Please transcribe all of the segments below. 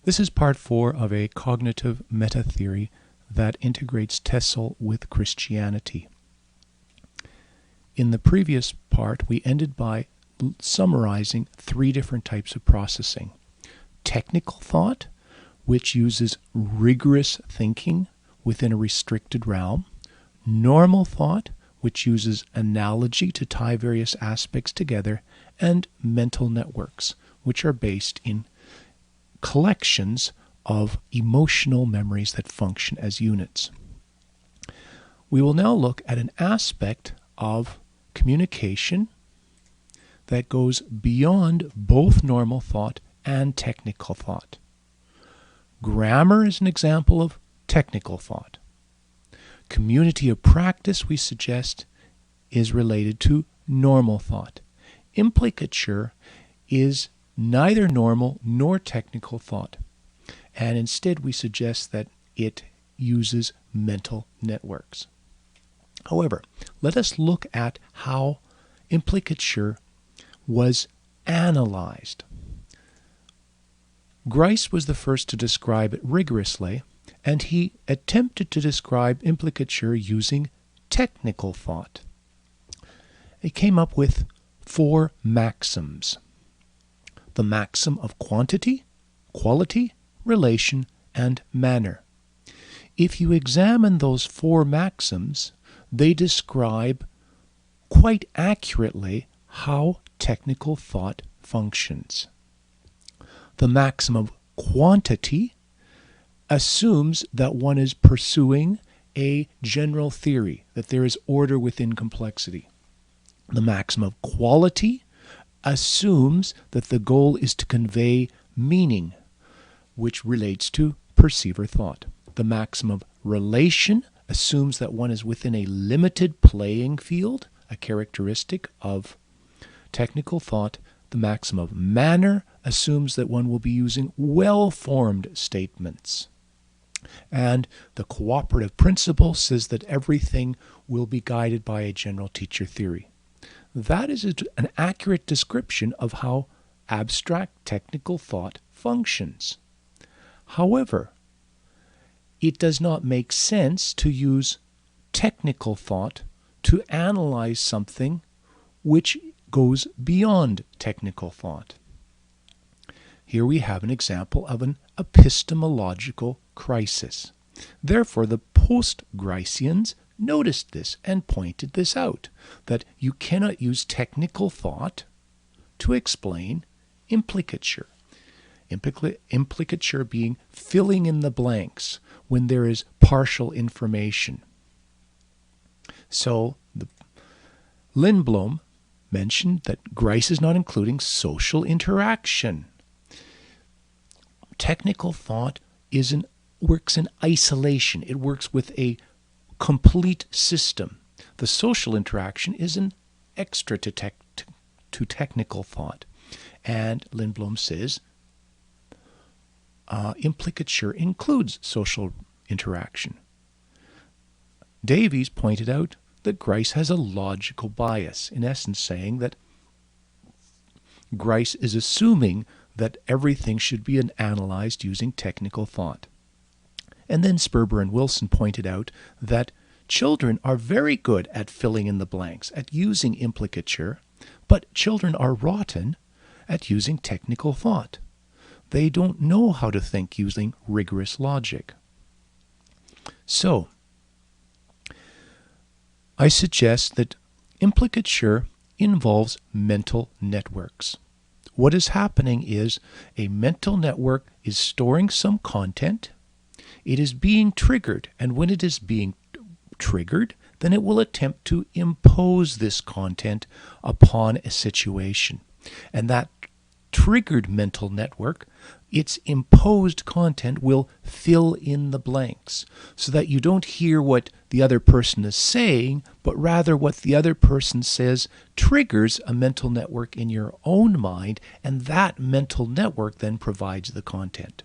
This is part 4 of a cognitive meta-theory that integrates TESOL with Christianity. In the previous part, we ended by summarizing 3 different types of processing. Technical thought, which uses rigorous thinking within a restricted realm. Normal thought, which uses analogy to tie various aspects together. And mental networks, which are based in collections of emotional memories that function as units. We will now look at an aspect of communication that goes beyond both normal thought and technical thought. Grammar is an example of technical thought. Community of practice, we suggest, is related to normal thought. Implicature is neither normal nor technical thought, and instead we suggest that it uses mental networks. However, let us look at how implicature was analyzed. Grice was the first to describe it rigorously, and he attempted to describe implicature using technical thought. He came up with 4 maxims. The maxim of quantity, quality, relation, and manner. If you examine those 4 maxims, they describe quite accurately how technical thought functions. The maxim of quantity assumes that one is pursuing a general theory, that there is order within complexity. The maxim of quality assumes that the goal is to convey meaning, which relates to perceiver thought. The maxim of relation assumes that one is within a limited playing field, a characteristic of technical thought. The maxim of manner assumes that one will be using well-formed statements. And the cooperative principle says that everything will be guided by a general teacher theory. That is an accurate description of how abstract technical thought functions. However, it does not make sense to use technical thought to analyze something which goes beyond technical thought. Here we have an example of an epistemological crisis. Therefore, the post-Griceans noticed this and pointed this out, that you cannot use technical thought to explain implicature. Implicature being filling in the blanks when there is partial information. So Lindblom mentioned that Grice is not including social interaction. Technical thought works in isolation. It works with a complete system. The social interaction is an extra to technical thought. And Lindblom says implicature includes social interaction. Davies pointed out that Grice has a logical bias, in essence saying that Grice is assuming that everything should be analyzed using technical thought. And then Sperber and Wilson pointed out that children are very good at filling in the blanks, at using implicature, but children are rotten at using technical thought. They don't know how to think using rigorous logic. So, I suggest that implicature involves mental networks. What is happening is a mental network is storing some content. It is being triggered, and when it is being triggered, then it will attempt to impose this content upon a situation. And that triggered mental network, its imposed content will fill in the blanks so that you don't hear what the other person is saying, but rather what the other person says triggers a mental network in your own mind, and that mental network then provides the content.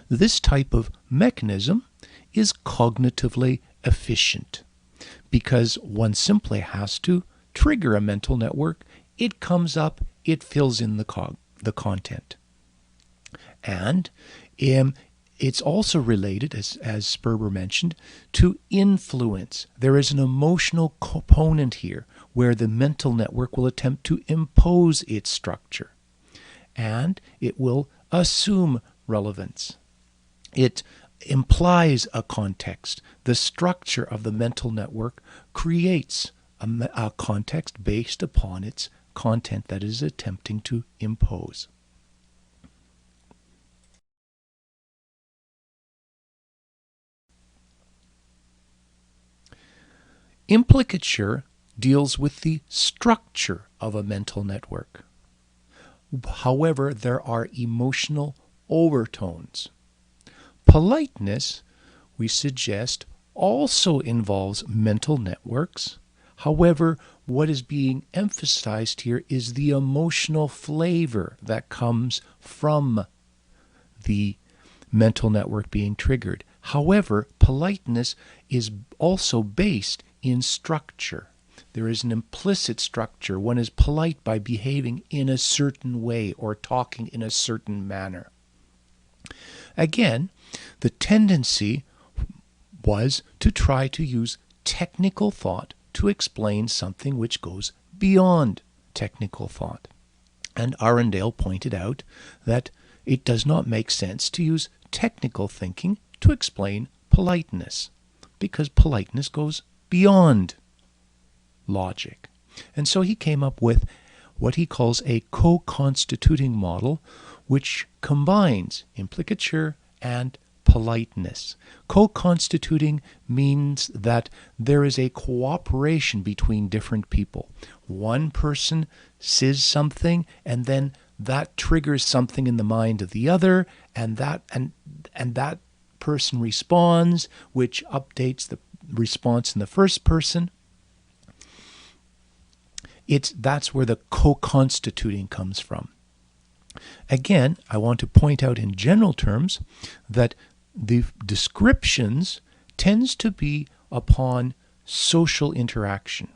This type of mechanism is cognitively efficient because one simply has to trigger a mental network. It comes up, it fills in the content. And it's also related, as Sperber mentioned, to influence. There is an emotional component here where the mental network will attempt to impose its structure. And it will assume relevance. It implies a context. The structure of the mental network creates a context based upon its content that it is attempting to impose. Implicature deals with the structure of a mental network. However, there are emotional overtones. Politeness, we suggest, also involves mental networks. However, what is being emphasized here is the emotional flavor that comes from the mental network being triggered. However, politeness is also based in structure. There is an implicit structure. One is polite by behaving in a certain way or talking in a certain manner. Again, the tendency was to try to use technical thought to explain something which goes beyond technical thought. And Arundel pointed out that it does not make sense to use technical thinking to explain politeness, because politeness goes beyond logic. And so he came up with what he calls a co-constituting model, which combines implicature and politeness. Co-constituting means that there is a cooperation between different people. One person says something, and then that triggers something in the mind of the other, and that person responds, which updates the response in the first person. That's where the co-constituting comes from. Again, I want to point out in general terms that the descriptions tends to be upon social interaction.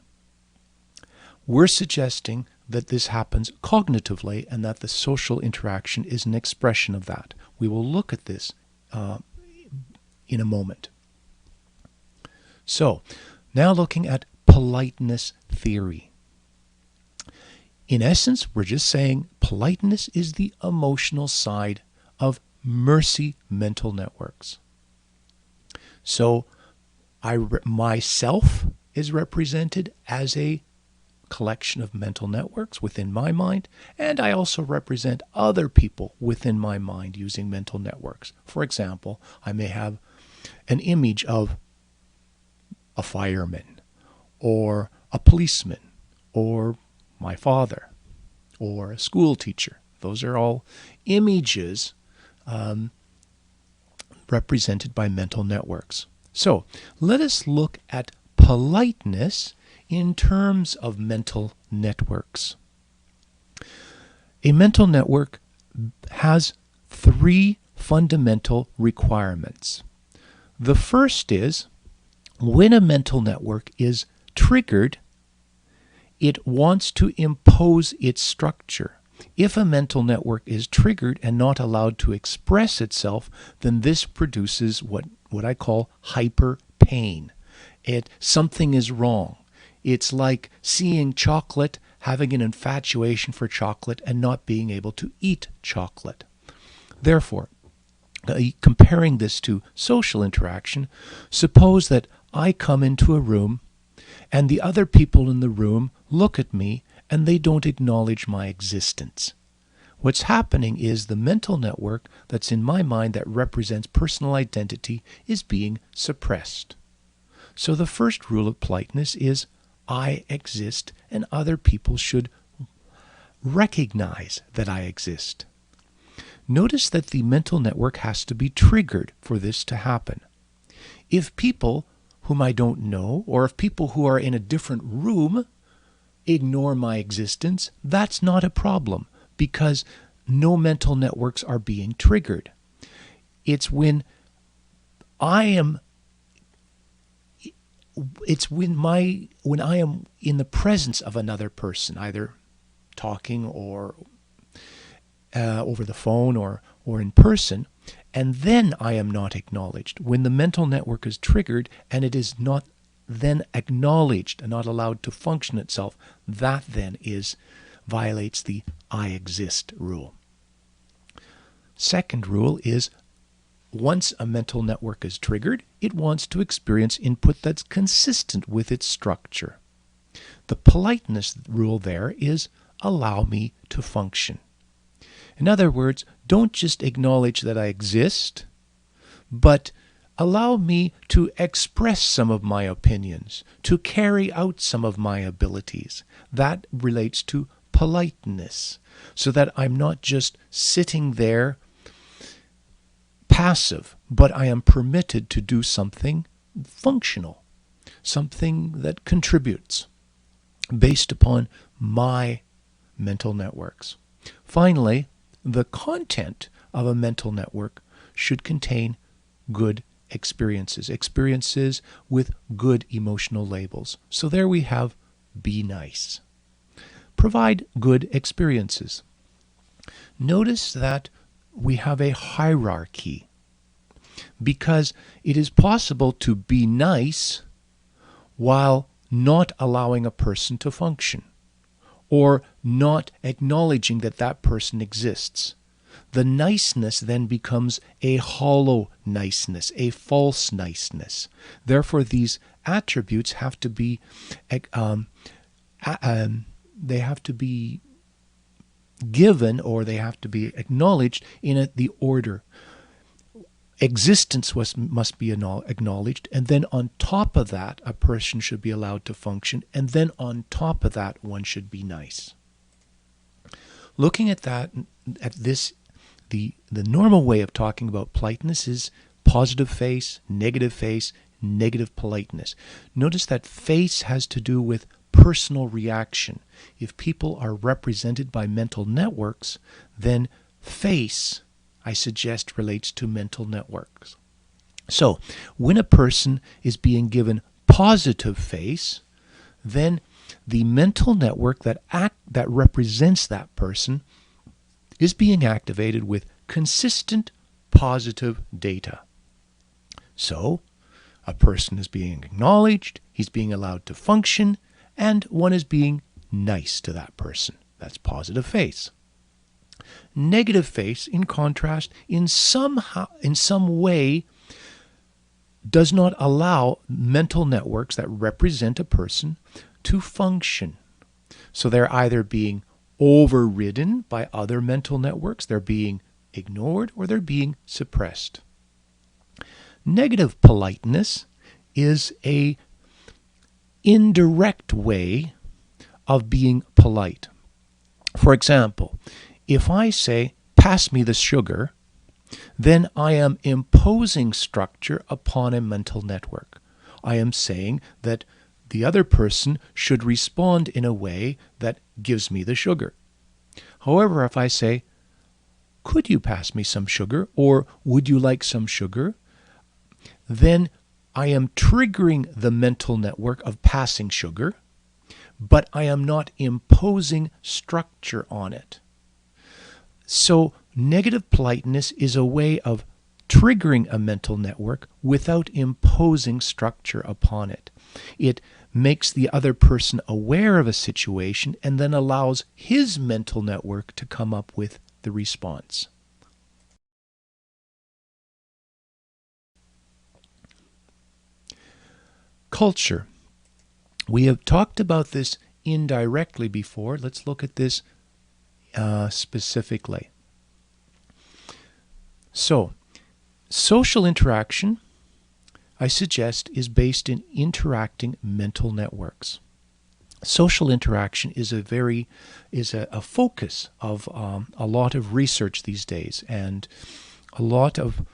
We're suggesting that this happens cognitively and that the social interaction is an expression of that. We will look at this in a moment. So, now looking at politeness theory. In essence, we're just saying politeness is the emotional side of mercy mental networks. So myself is represented as a collection of mental networks within my mind, and I also represent other people within my mind using mental networks. For example, I may have an image of a fireman, or a policeman, or my father, or a school teacher. Those are all images represented by mental networks. So let us look at politeness in terms of mental networks. A mental network has three fundamental requirements. The first is, when a mental network is triggered, it wants to impose its structure. If a mental network is triggered and not allowed to express itself, then this produces what I call hyper pain. Something is wrong. It's like seeing chocolate, having an infatuation for chocolate, and not being able to eat chocolate. Therefore, comparing this to social interaction, suppose that I come into a room and the other people in the room look at me and they don't acknowledge my existence. What's happening is the mental network that's in my mind that represents personal identity is being suppressed. So the first rule of politeness is I exist and other people should recognize that I exist. Notice that the mental network has to be triggered for this to happen. If people whom I don't know, or if people who are in a different room ignore my existence, that's not a problem, because no mental networks are being triggered. It's when I am in the presence of another person, either talking or over the phone or in person, and then I am not acknowledged. When the mental network is triggered and it is not then acknowledged and not allowed to function itself, that then violates the I exist rule. Second rule is, once a mental network is triggered, it wants to experience input that's consistent with its structure. The politeness rule there is, allow me to function. In other words, don't just acknowledge that I exist, but allow me to express some of my opinions, to carry out some of my abilities. That relates to politeness, so that I'm not just sitting there passive, but I am permitted to do something functional, something that contributes based upon my mental networks. Finally, the content of a mental network should contain good experiences with good emotional labels. So there we have be nice. Provide good experiences. Notice that we have a hierarchy, because it is possible to be nice while not allowing a person to function, or not acknowledging that that person exists. The niceness then becomes a hollow niceness, a false niceness. Therefore, these attributes have to be they have to be given, or they have to be acknowledged in the order. Existence must be acknowledged, and then on top of that, a person should be allowed to function, and then on top of that, one should be nice. Looking at this, the normal way of talking about politeness is positive face, negative politeness. Notice that face has to do with personal reaction. If people are represented by mental networks, then face, I suggest, relates to mental networks. So when a person is being given positive face, then the mental network that represents that person is being activated with consistent positive data. So a person is being acknowledged, he's being allowed to function, and one is being nice to that person. That's positive face. Negative face, in contrast, in some way does not allow mental networks that represent a person to function. So they're either being overridden by other mental networks, they're being ignored, or they're being suppressed. Negative politeness is an indirect way of being polite. For example, if I say, pass me the sugar, then I am imposing structure upon a mental network. I am saying that the other person should respond in a way that gives me the sugar. However, if I say, could you pass me some sugar, or would you like some sugar, then I am triggering the mental network of passing sugar, but I am not imposing structure on it. So negative politeness is a way of triggering a mental network without imposing structure upon it. It makes the other person aware of a situation and then allows his mental network to come up with the response. Culture. We have talked about this indirectly before. Let's look at this specifically. So, social interaction, I suggest, is based in interacting mental networks. Social interaction is a focus of a lot of research these days, and a lot of,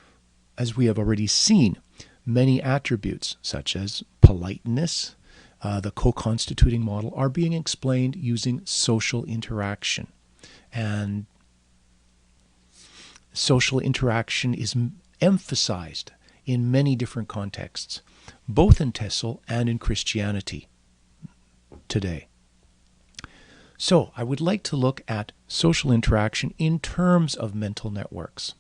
as we have already seen, many attributes such as politeness, the co-constituting model, are being explained using social interaction. And social interaction is emphasized in many different contexts, both in TESOL and in Christianity today. So I would like to look at social interaction in terms of mental networks.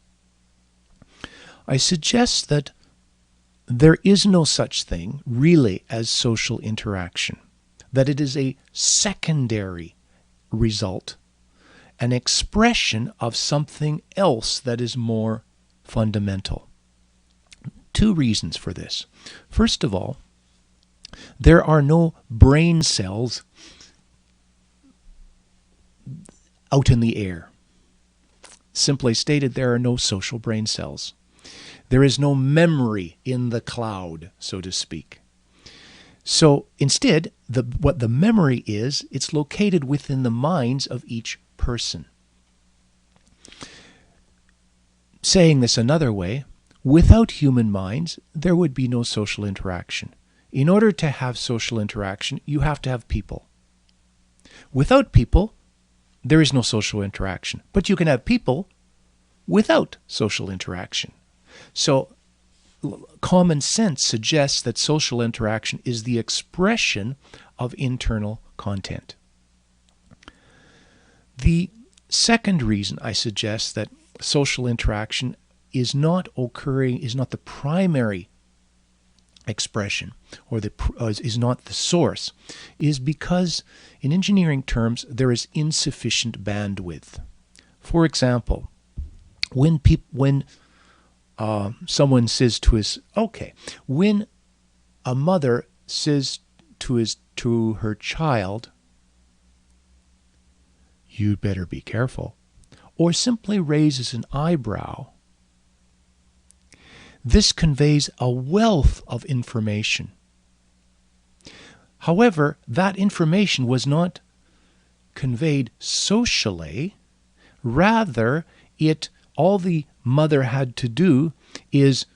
I suggest that there is no such thing really as social interaction, that it is a secondary result, an expression of something else that is more fundamental. Two reasons for this. First of all, there are no brain cells out in the air. Simply stated, there are no social brain cells. There is no memory in the cloud, so to speak. So instead, what the memory is, it's located within the minds of each person. Saying this another way, without human minds, there would be no social interaction. In order to have social interaction, you have to have people. Without people, there is no social interaction. But you can have people without social interaction. So common sense suggests that social interaction is the expression of internal content. The second reason I suggest that social interaction is not the primary expression, or is not the source, is because in engineering terms there is insufficient bandwidth. For example, when someone says when a mother says to her child, "You'd better be careful," or simply raises an eyebrow, this conveys a wealth of information. However, that information was not conveyed socially. Rather, all the mother had to do is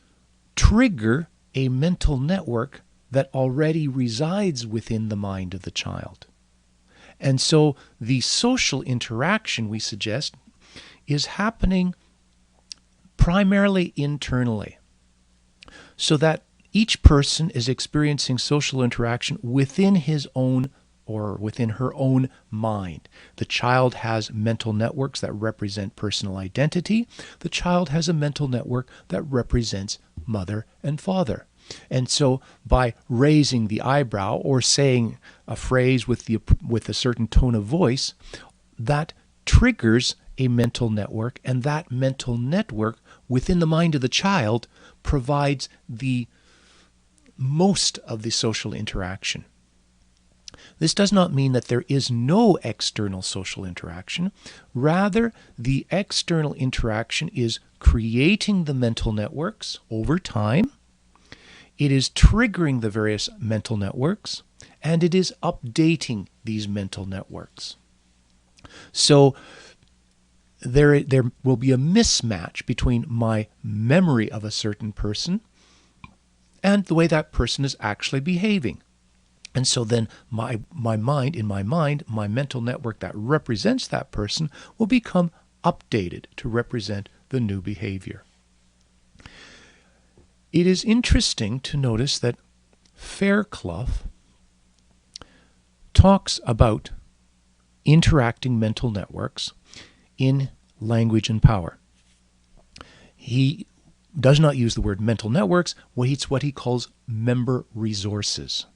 trigger a mental network that already resides within the mind of the child. And so the social interaction, we suggest, is happening primarily internally, so that each person is experiencing social interaction within his own or within her own mind. The child has mental networks that represent personal identity. The child has a mental network that represents mother and father. And so by raising the eyebrow or saying a phrase with a certain tone of voice, that triggers a mental network, and that mental network within the mind of the child provides the most of the social interaction. This does not mean that there is no external social interaction. Rather, the external interaction is creating the mental networks over time. It is triggering the various mental networks, and it is updating these mental networks. So there will be a mismatch between my memory of a certain person and the way that person is actually behaving. And so then my mind, my mental network that represents that person will become updated to represent the new behavior. It is interesting to notice that Fairclough talks about interacting mental networks in Language and Power. He does not use the word mental networks. It's what he calls member resources.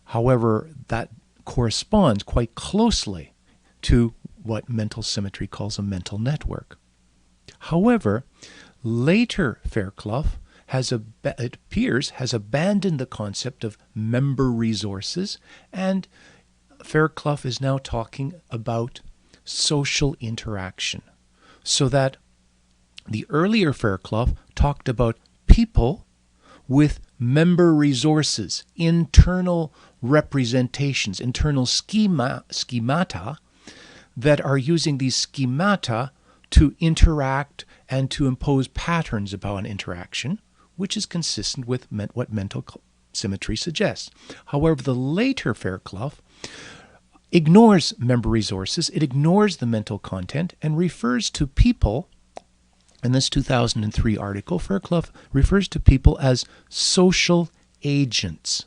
However, that corresponds quite closely to what mental symmetry calls a mental network. However, later Fairclough has abandoned the concept of member resources, and Fairclough is now talking about social interaction. So that the earlier Fairclough talked about people with member resources, internal representations, internal schemata that are using these schemata to interact and to impose patterns about an interaction, which is consistent with what mental symmetry suggests. However, the later Fairclough ignores member resources, it ignores the mental content, and refers to people. In this 2003 article, Fairclough refers to people as social agents,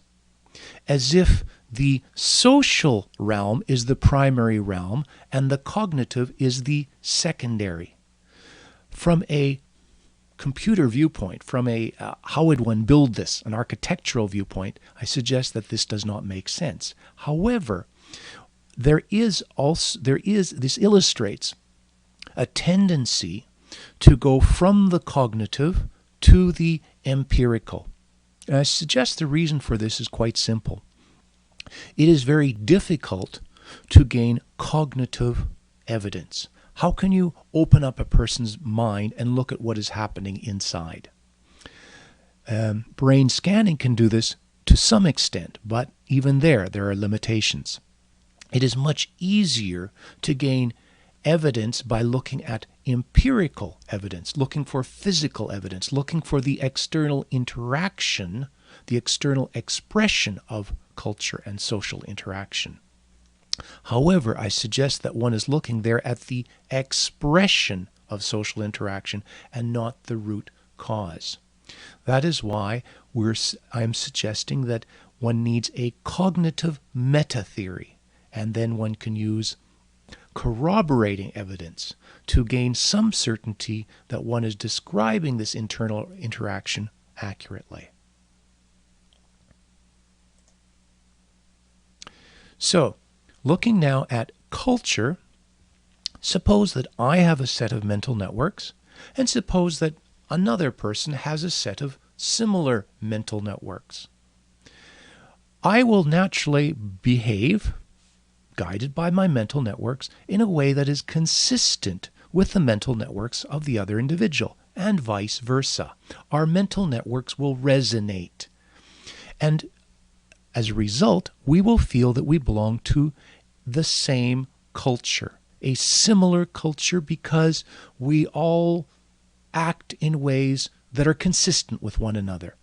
as if the social realm is the primary realm and the cognitive is the secondary. From a computer viewpoint, from a how would one build this, an architectural viewpoint, I suggest that this does not make sense. However, this illustrates a tendency to go from the cognitive to the empirical. And I suggest the reason for this is quite simple. It is very difficult to gain cognitive evidence. How can you open up a person's mind and look at what is happening inside? Brain scanning can do this to some extent, but even there are limitations. It is much easier to gain evidence by looking at empirical evidence, looking for physical evidence, looking for the external interaction, the external expression of culture and social interaction. However, I suggest that one is looking there at the expression of social interaction and not the root cause. That is why I'm suggesting that one needs a cognitive meta-theory, and then one can use corroborating evidence to gain some certainty that one is describing this internal interaction accurately. So, looking now at culture, suppose that I have a set of mental networks, and suppose that another person has a set of similar mental networks. I will naturally behave, guided by my mental networks, in a way that is consistent with the mental networks of the other individual, and vice versa. Our mental networks will resonate. And as a result, we will feel that we belong to the same culture, a similar culture, because we all act in ways that are consistent with one another.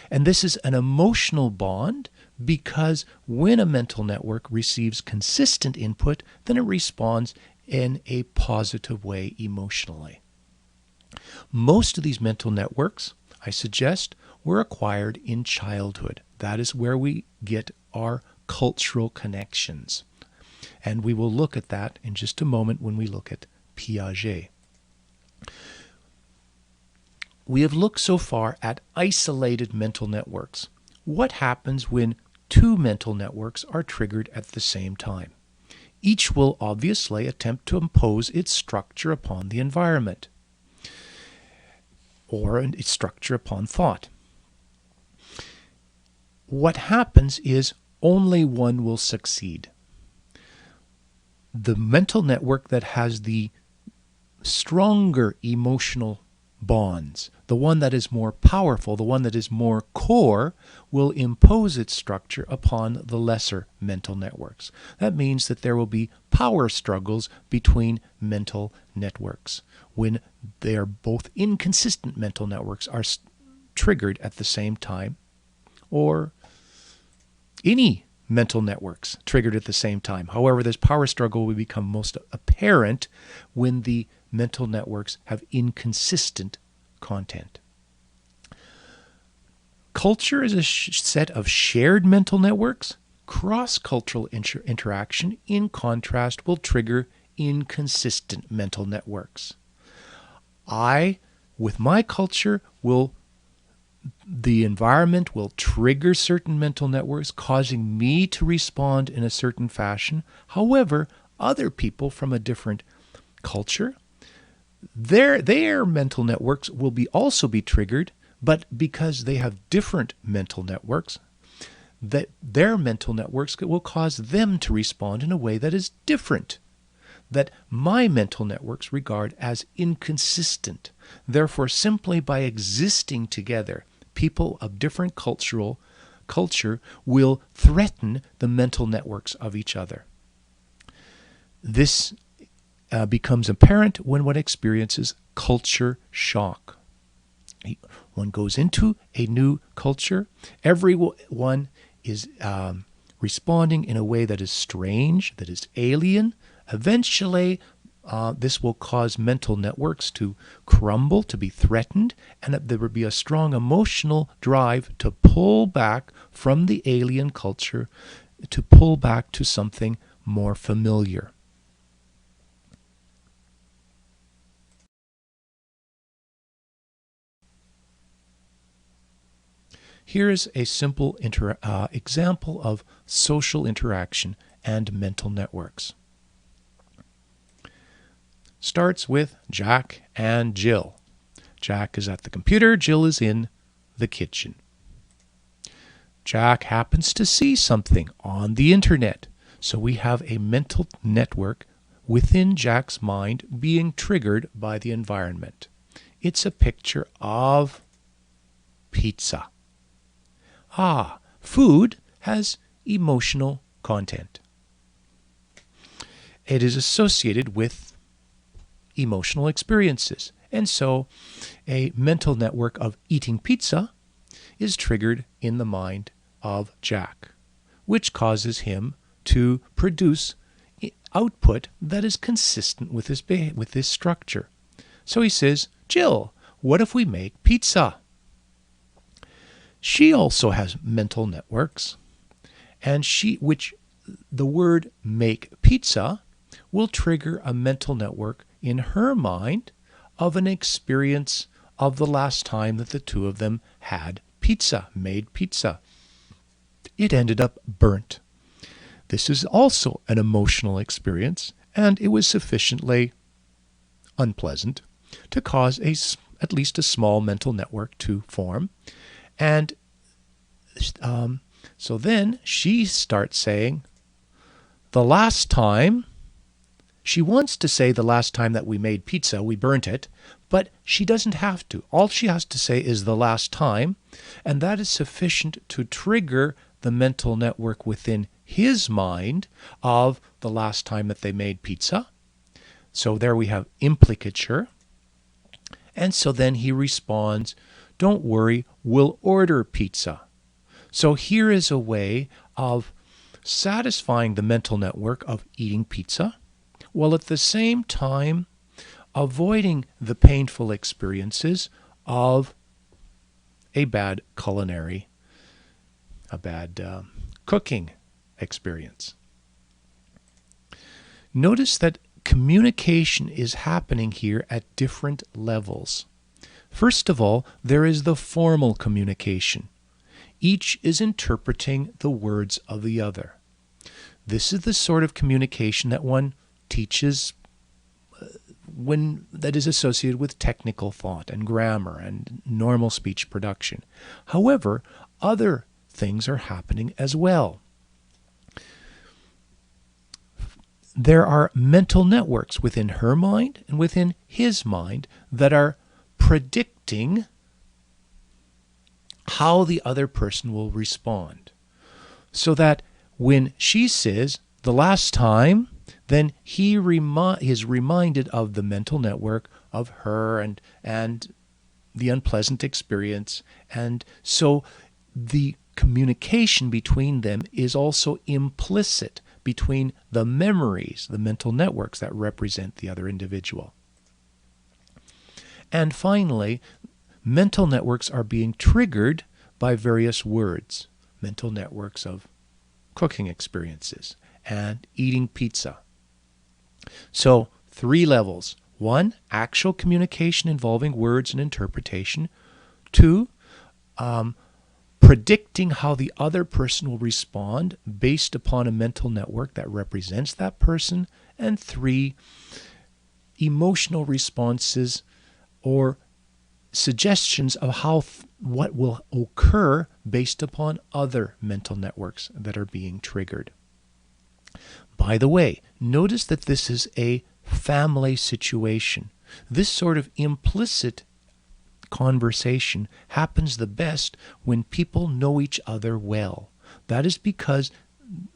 And this is an emotional bond because when a mental network receives consistent input, then it responds in a positive way emotionally. Most of these mental networks, I suggest, were acquired in childhood. That is where we get our cultural connections. And we will look at that in just a moment when we look at Piaget. We have looked so far at isolated mental networks. What happens when two mental networks are triggered at the same time? Each will obviously attempt to impose its structure upon the environment, or its structure upon thought. What happens is only one will succeed. The mental network that has the stronger emotional bonds, the one that is more powerful, the one that is more core, will impose its structure upon the lesser mental networks. That means that there will be power struggles between mental networks when they are both inconsistent mental networks are triggered at the same time, or any mental networks triggered at the same time. However, this power struggle will become most apparent when the mental networks have inconsistent content. Culture is a set of shared mental networks. Cross-cultural interaction, in contrast, will trigger inconsistent mental networks. With my culture, the environment will trigger certain mental networks, causing me to respond in a certain fashion. However, other people from a different culture, their mental networks will also be triggered, but because they have different mental networks, that their mental networks will cause them to respond in a way that is different, that my mental networks regard as inconsistent. Therefore, simply by existing together, people of different culture will threaten the mental networks of each other. This becomes apparent when one experiences culture shock. One goes into a new culture. Everyone is responding in a way that is strange, that is alien. Eventually, this will cause mental networks to crumble, to be threatened, and that there will be a strong emotional drive to pull back from the alien culture to pull back to something more familiar. Here is a simple example of social interaction and mental networks. Starts with Jack and Jill. Jack is at the computer, Jill is in the kitchen. Jack happens to see something on the internet, so we have a mental network within Jack's mind being triggered by the environment. It's a picture of pizza. Ah, food has emotional content. It is associated with emotional experiences. And so a mental network of eating pizza is triggered in the mind of Jack, which causes him to produce output that is consistent with this structure. So he says, Jill, what if we make pizza? She also has mental networks, and which the word make pizza will trigger a mental network in her mind of an experience of the last time that the two of them had pizza, made pizza. It ended up burnt. This is also an emotional experience, and it was sufficiently unpleasant to cause at least a small mental network to form. And so then she starts saying, the last time, she wants to say the last time that we made pizza, we burnt it, but she doesn't have to. All she has to say is the last time, and that is sufficient to trigger the mental network within his mind of the last time that they made pizza. So there we have implicature. And so then he responds, don't worry, we'll order pizza. So here is a way of satisfying the mental network of eating pizza, while at the same time avoiding the painful experiences of a bad cooking experience. Notice that communication is happening here at different levels. First of all, there is the formal communication. Each is interpreting the words of the other. This is the sort of communication that one teaches that is associated with technical thought and grammar and normal speech production. However, other things are happening as well. There are mental networks within her mind and within his mind that are predicting how the other person will respond. So that when she says, the last time, then he is reminded of the mental network of her and the unpleasant experience. And so the communication between them is also implicit between the memories, the mental networks that represent the other individual. And finally, mental networks are being triggered by various words, mental networks of cooking experiences and eating pizza. So 3 levels. 1, actual communication involving words and interpretation. 2, predicting how the other person will respond based upon a mental network that represents that person. And 3, emotional responses or suggestions of what will occur based upon other mental networks that are being triggered. By the way, notice that this is a family situation. This sort of implicit conversation happens the best when people know each other well. That is because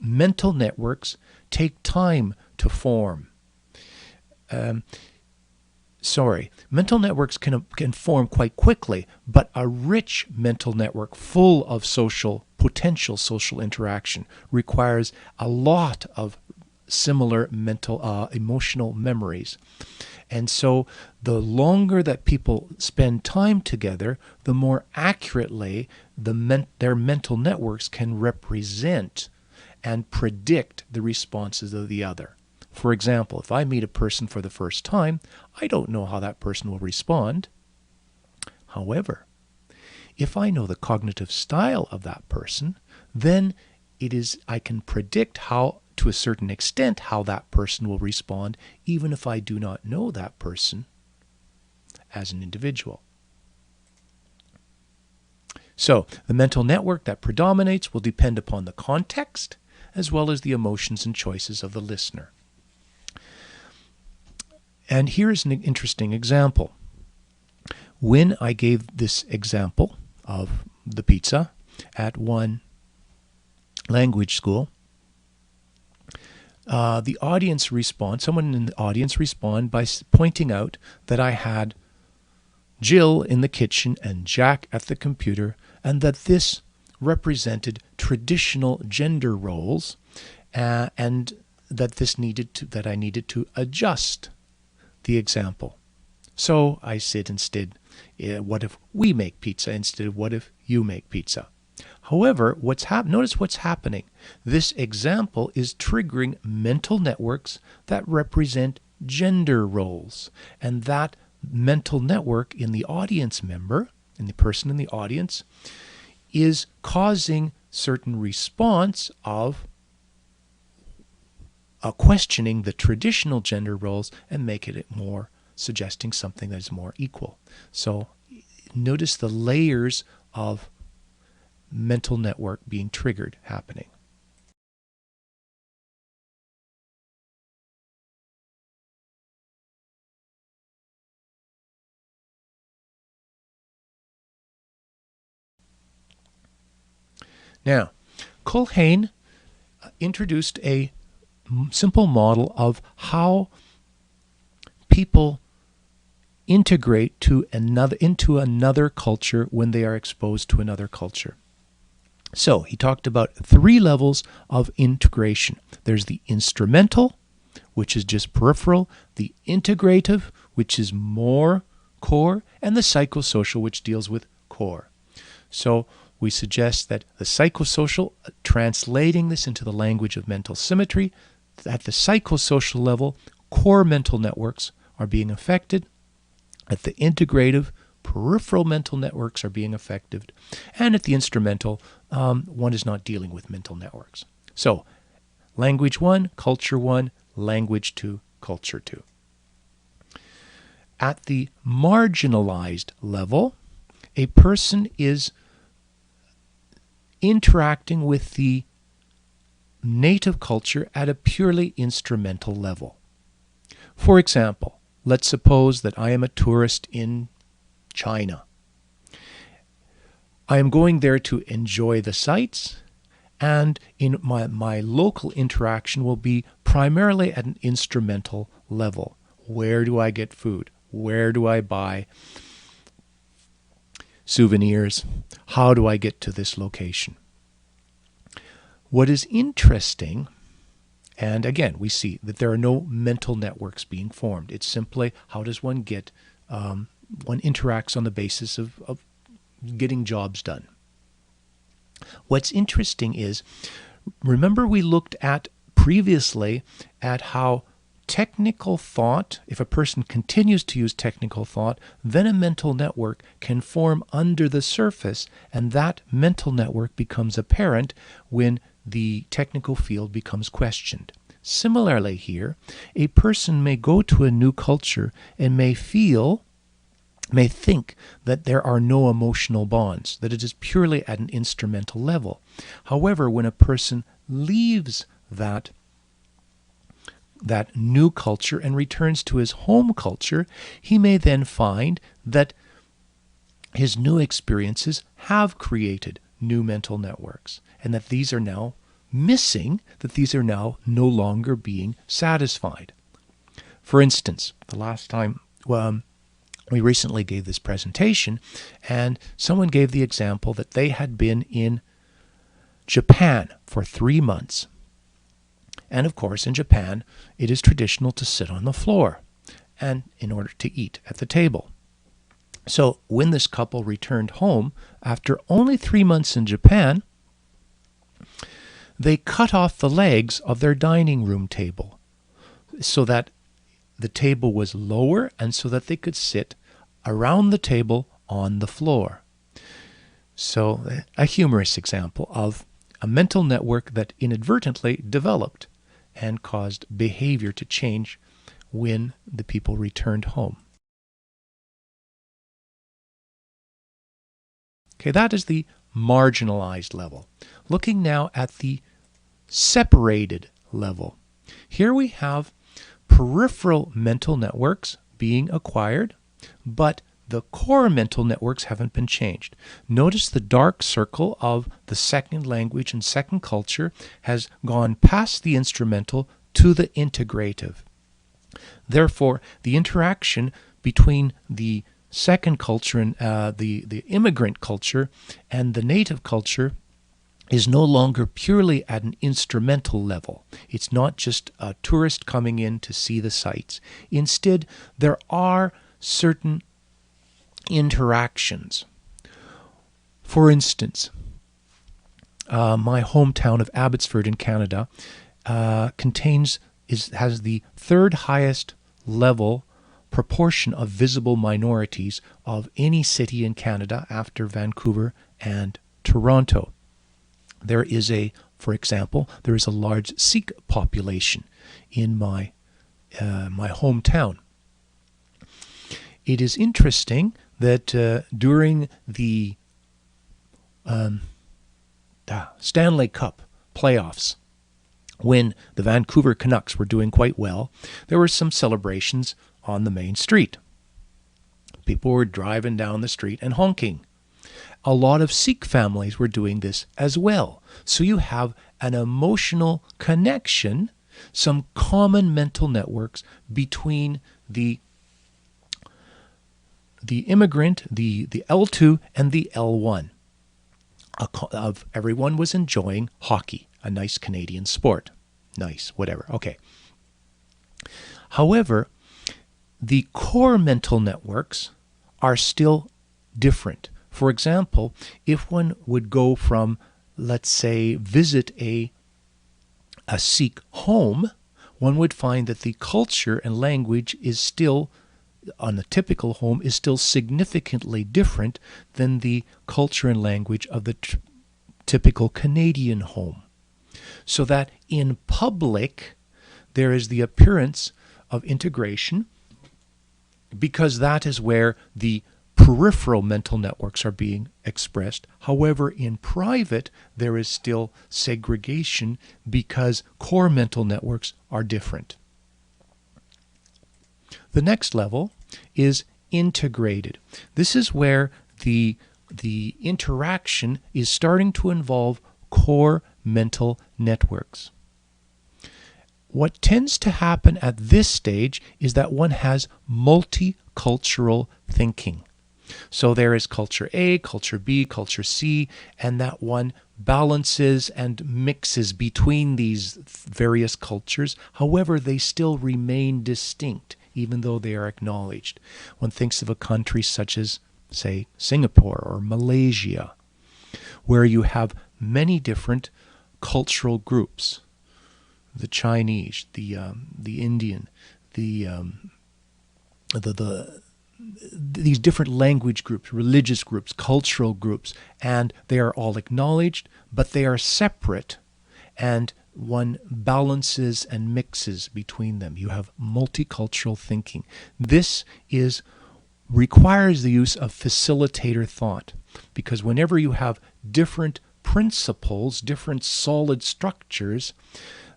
mental networks take time to form. Mental networks can form quite quickly, but a rich mental network full of potential social interaction requires a lot of similar emotional memories. And so the longer that people spend time together, the more accurately their mental networks can represent and predict the responses of the other. For example, if I meet a person for the first time, I don't know how that person will respond. However, if I know the cognitive style of that person, then I can predict how, to a certain extent, how that person will respond, even if I do not know that person as an individual. So, the mental network that predominates will depend upon the context as well as the emotions and choices of the listener. And here's an interesting example. When I gave this example of the pizza at one language school, the audience respond, someone in the audience respond by pointing out that I had Jill in the kitchen and Jack at the computer, and that this represented traditional gender roles, and that I needed to adjust the example. So I said instead, what if we make pizza instead of what if you make pizza? However, notice what's happening. This example is triggering mental networks that represent gender roles, and that mental network in the audience member, in the person in the audience, is causing certain response of questioning the traditional gender roles and making it more, suggesting something that is more equal. So notice the layers of mental network being triggered happening. Now, Culhane introduced a simple model of how people integrate into another culture when they are exposed to another culture. So he talked about 3 levels of integration. There's the instrumental, which is just peripheral, the integrative, which is more core, and the psychosocial, which deals with core. So we suggest that the psychosocial, translating this into the language of mental symmetry, at the psychosocial level, core mental networks are being affected. At the integrative, peripheral mental networks are being affected. And at the instrumental, one is not dealing with mental networks. So, language 1, culture 1, language 2, culture 2. At the marginalized level, a person is interacting with the native culture at a purely instrumental level. For example, let's suppose that I am a tourist in China. I am going there to enjoy the sights, and in my local interaction will be primarily at an instrumental level. Where do I get food? Where do I buy souvenirs? How do I get to this location? What is interesting, and again, we see that there are no mental networks being formed. It's simply how does one get, one interacts on the basis of getting jobs done. What's interesting is, remember we looked at previously at how technical thought, if a person continues to use technical thought, then a mental network can form under the surface, and that mental network becomes apparent when the technical field becomes questioned. Similarly here, a person may go to a new culture and may think that there are no emotional bonds, that it is purely at an instrumental level. However, when a person leaves that new culture and returns to his home culture, he may then find that his new experiences have created new mental networks, and that these are now missing, that these are now no longer being satisfied. For instance, the last time we recently gave this presentation, and someone gave the example that they had been in Japan for 3 months. And of course, in Japan, it is traditional to sit on the floor and in order to eat at the table. So when this couple returned home after only 3 months in Japan, they cut off the legs of their dining room table so that the table was lower and so that they could sit around the table on the floor. So a humorous example of a mental network that inadvertently developed and caused behavior to change when the people returned home. Okay, that is the marginalized level. Looking now at the separated level. Here we have peripheral mental networks being acquired, but the core mental networks haven't been changed. Notice the dark circle of the second language and second culture has gone past the instrumental to the integrative. Therefore, the interaction between the second culture and the immigrant culture and the native culture is no longer purely at an instrumental level. It's not just a tourist coming in to see the sights. Instead, there are certain interactions. For instance, my hometown of Abbotsford in Canada has the third highest level proportion of visible minorities of any city in Canada after Vancouver and Toronto. For example, there is a large Sikh population in my hometown. It is interesting that during the Stanley Cup playoffs, when the Vancouver Canucks were doing quite well, there were some celebrations on the main street. People were driving down the street and honking. A lot of Sikh families were doing this as well. So you have an emotional connection, some common mental networks between the immigrant, the L2 and the L1. Everyone was enjoying hockey, a nice Canadian sport. Nice, whatever. Okay. However, the core mental networks are still different. For example, if one would go from, let's say, visit a Sikh home, one would find that the culture and language is still, on a typical home, is still significantly different than the culture and language of the typical Canadian home. So that in public, there is the appearance of integration, because that is where the peripheral mental networks are being expressed. However, in private, there is still segregation because core mental networks are different. The next level is integrated. This is where the interaction is starting to involve core mental networks. What tends to happen at this stage is that one has multicultural thinking. So there is culture A, culture B, culture C, and that one balances and mixes between these various cultures. However, they still remain distinct, even though they are acknowledged. One thinks of a country such as, say, Singapore or Malaysia, where you have many different cultural groups. The Chinese, the Indian, these different language groups, religious groups, cultural groups, and they are all acknowledged, but they are separate, and one balances and mixes between them. You have multicultural thinking. This requires the use of facilitator thought, because whenever you have different principles, different solid structures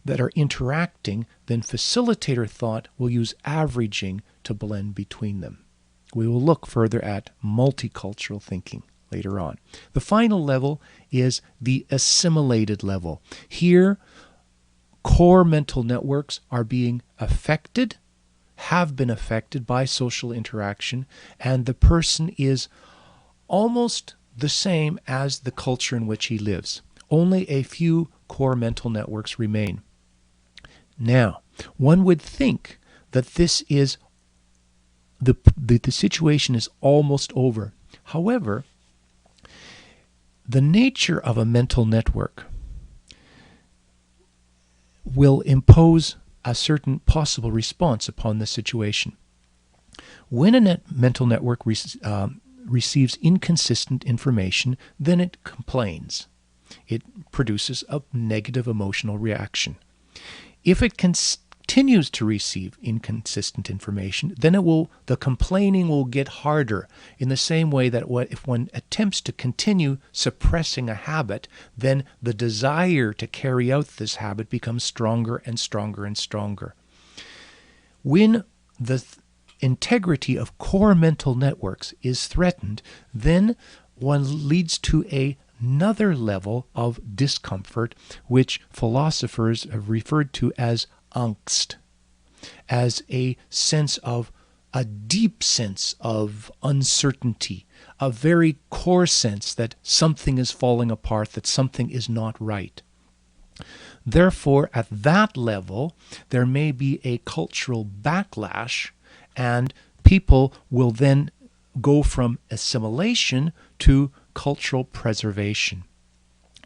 that are interacting, then facilitator thought will use averaging to blend between them. We will look further at multicultural thinking later on. The final level is the assimilated level. Here, core mental networks are being affected, have been affected by social interaction, and the person is almost the same as the culture in which he lives. Only a few core mental networks remain. Now, one would think that this is the situation is almost over. However, the nature of a mental network will impose a certain possible response upon the situation. When a mental network receives inconsistent information, then it complains. It produces a negative emotional reaction. If it continues to receive inconsistent information, then the complaining will get harder, in the same way that if one attempts to continue suppressing a habit, then the desire to carry out this habit becomes stronger and stronger and stronger. When the integrity of core mental networks is threatened, then one leads to another level of discomfort, which philosophers have referred to as angst, as a deep sense of uncertainty, a very core sense that something is falling apart, that something is not right. Therefore, at that level, there may be a cultural backlash, and people will then go from assimilation to cultural preservation.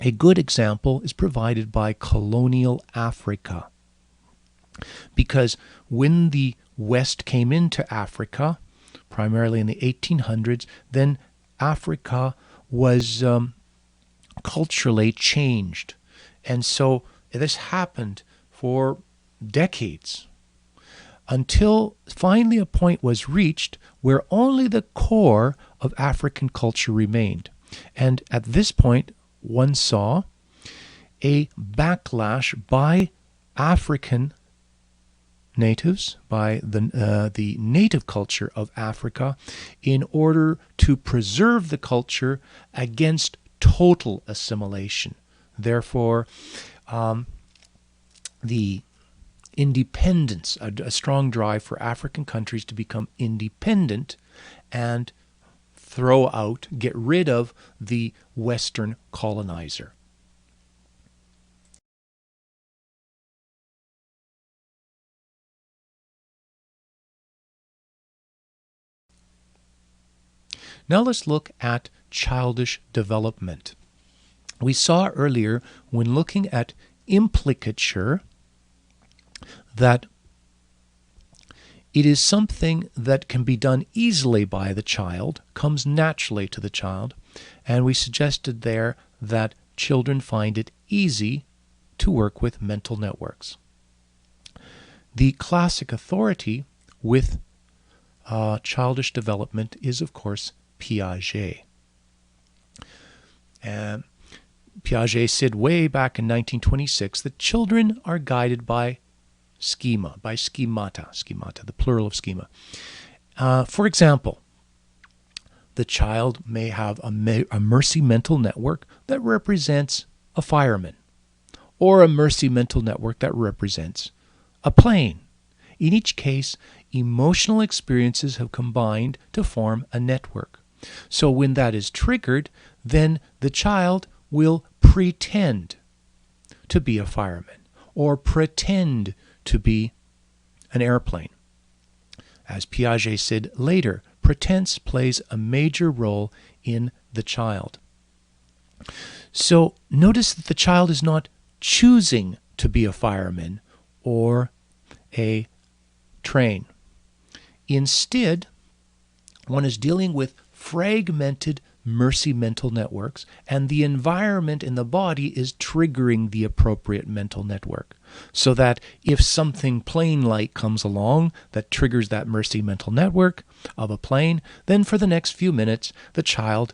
A good example is provided by colonial Africa, because when the West came into Africa, primarily in the 1800s, then Africa was culturally changed. And so this happened for decades, until finally a point was reached where only the core of African culture remained. And at this point, one saw a backlash by African natives, by the native culture of Africa, in order to preserve the culture against total assimilation. Therefore, the independence, a strong drive for African countries to become independent and get rid of the Western colonizer. Now let's look at childish development. We saw earlier, when looking at implicature, that it is something that can be done easily by the child, comes naturally to the child, and we suggested there that children find it easy to work with mental networks. The classic authority with childish development is, of course, Piaget. Piaget said way back in 1926 that children are guided by schema, by schemata, the plural of schema. For example, the child may have a mercy mental network that represents a fireman, or a mercy mental network that represents a plane. In each case, emotional experiences have combined to form a network. So when that is triggered, then the child will pretend to be a fireman, or pretend to be an airplane. As Piaget said later, pretense plays a major role in the child. So notice that the child is not choosing to be a fireman or a train. Instead, one is dealing with fragmented mercy mental networks, and the environment in the body is triggering the appropriate mental network. So that if something plane-like comes along that triggers that mercy mental network of a plane, then for the next few minutes, the child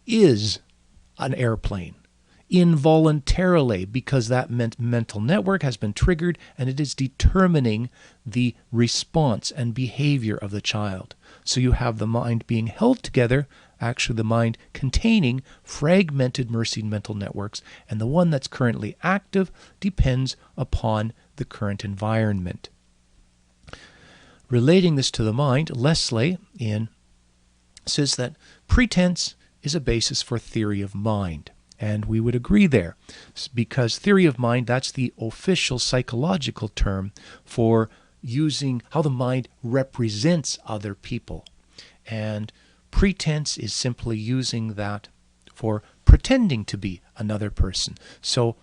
is an airplane, involuntarily, because that mental network has been triggered, and it is determining the response and behavior of the child. So you have the mind being held together, actually the mind containing fragmented mercy mental networks, and the one that's currently active depends upon the current environment. Relating this to the mind, Leslie says that pretense is a basis for theory of mind. And we would agree there, because theory of mind, that's the official psychological term for using how the mind represents other people. And pretense is simply using that for pretending to be another person. So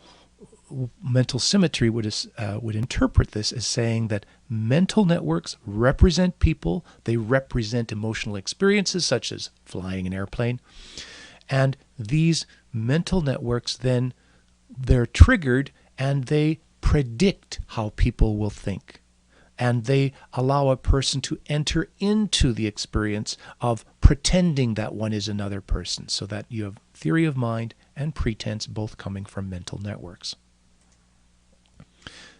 mental symmetry would interpret this as saying that mental networks represent people, they represent emotional experiences such as flying an airplane, and these mental networks then they're triggered and they predict how people will think. And they allow a person to enter into the experience of pretending that one is another person, so that you have theory of mind and pretense both coming from mental networks.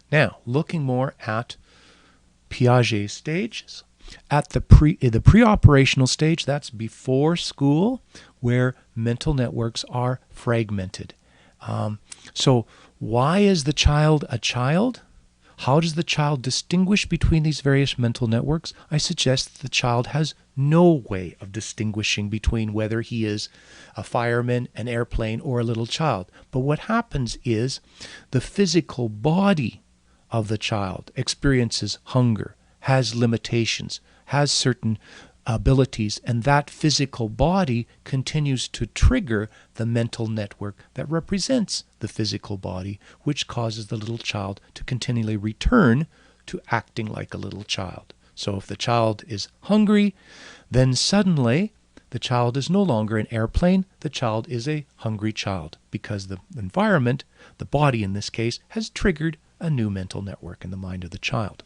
Now, looking more at Piaget's stages, at the pre-operational stage, that's before school, where mental networks are fragmented. So why is the child a child? How does the child distinguish between these various mental networks? I suggest that the child has no way of distinguishing between whether he is a fireman, an airplane, or a little child. But what happens is the physical body of the child experiences hunger, has limitations, has certain abilities, and that physical body continues to trigger the mental network that represents the physical body, which causes the little child to continually return to acting like a little child. So if the child is hungry, then suddenly the child is no longer an airplane, the child is a hungry child, because the environment, the body in this case, has triggered a new mental network in the mind of the child.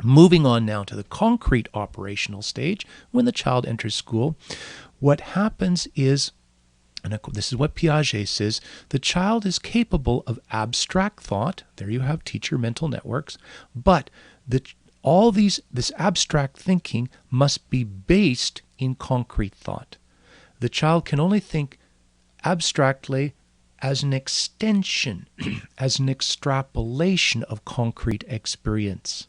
Moving on now to the concrete operational stage, when the child enters school, what happens is, and this is what Piaget says, the child is capable of abstract thought. There you have teacher mental networks, but this abstract thinking must be based in concrete thought. The child can only think abstractly as an extension, as an extrapolation of concrete experience.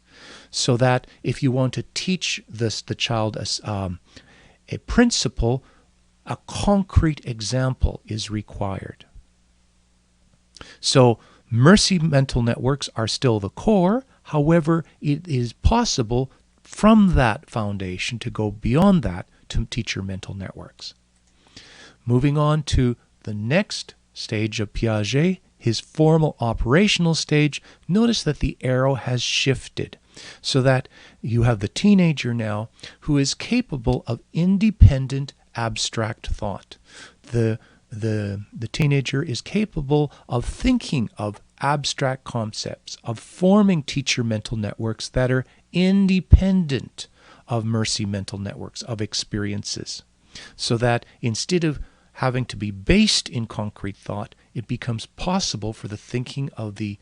So that if you want to teach the child a principle, a concrete example is required. So mercy mental networks are still the core. However, it is possible from that foundation to go beyond that to teacher mental networks. Moving on to the next stage of Piaget, his formal operational stage, notice that the arrow has shifted so that you have the teenager now who is capable of independent abstract thought. The teenager is capable of thinking of abstract concepts, of forming teacher mental networks that are independent of mercy mental networks, of experiences, so that instead of having to be based in concrete thought, it becomes possible for the thinking of the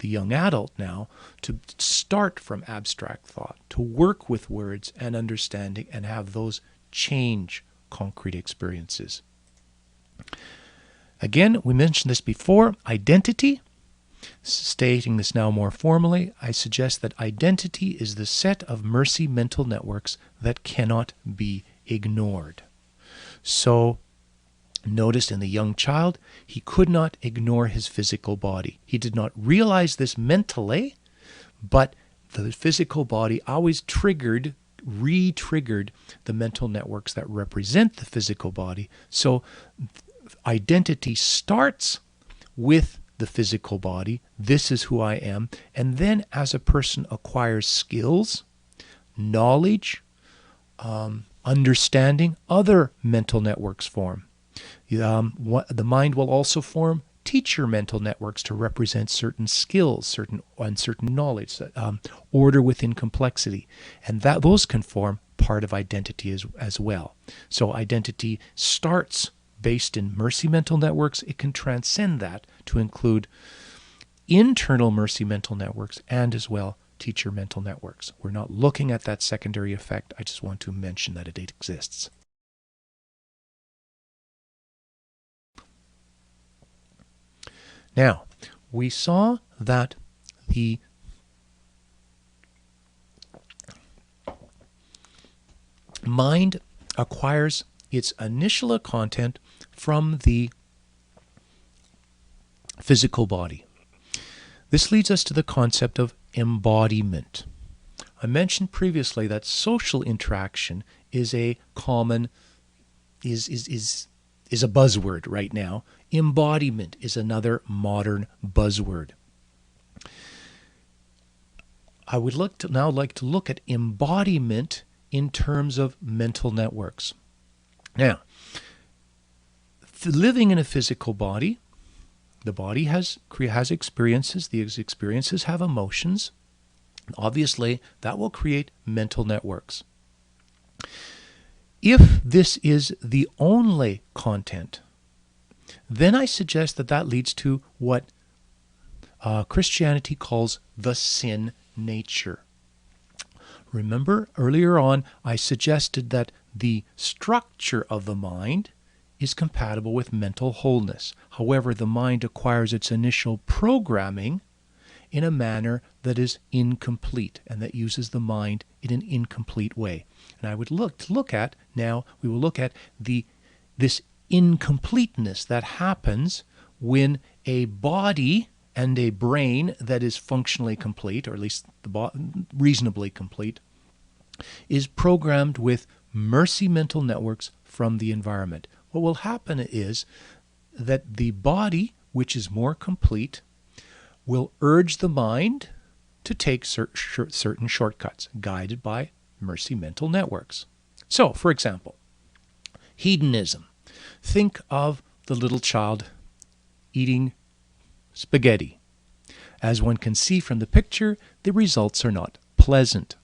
young adult now to start from abstract thought, to work with words and understanding and have those change concrete experiences. Again, we mentioned this before, identity. Stating this now more formally, I suggest that identity is the set of mercy mental networks that cannot be ignored. So, notice in the young child, he could not ignore his physical body. He did not realize this mentally, but the physical body always re-triggered the mental networks that represent the physical body. So identity starts with the physical body. This is who I am. And then as a person acquires skills, knowledge, understanding, other mental networks form. The mind will also form teacher mental networks to represent certain skills, certain knowledge, order within complexity, and those can form part of identity as well. So identity starts based in mercy mental networks. It can transcend that to include internal mercy mental networks and as well teacher mental networks. We're not looking at that secondary effect. I just want to mention that it exists. Now, we saw that the mind acquires its initial content from the physical body. This leads us to the concept of embodiment. I mentioned previously that social interaction is a common, is is a buzzword right now. Embodiment is another modern buzzword. I would now like to look at embodiment in terms of mental networks. Now, living in a physical body, the body has experiences. These experiences have emotions. Obviously, that will create mental networks. If this is the only content, then I suggest that leads to what Christianity calls the sin nature. Remember, earlier on, I suggested that the structure of the mind is compatible with mental wholeness. However, the mind acquires its initial programming in a manner that is incomplete and that uses the mind in an incomplete way. And I would we will look at this incompleteness that happens when a body and a brain that is functionally complete, or at least reasonably complete, is programmed with mercy mental networks from the environment. What will happen is that the body, which is more complete, will urge the mind to take certain shortcuts, guided by mercy mental networks. So, for example, hedonism. Think of the little child eating spaghetti. As one can see from the picture, the results are not pleasant.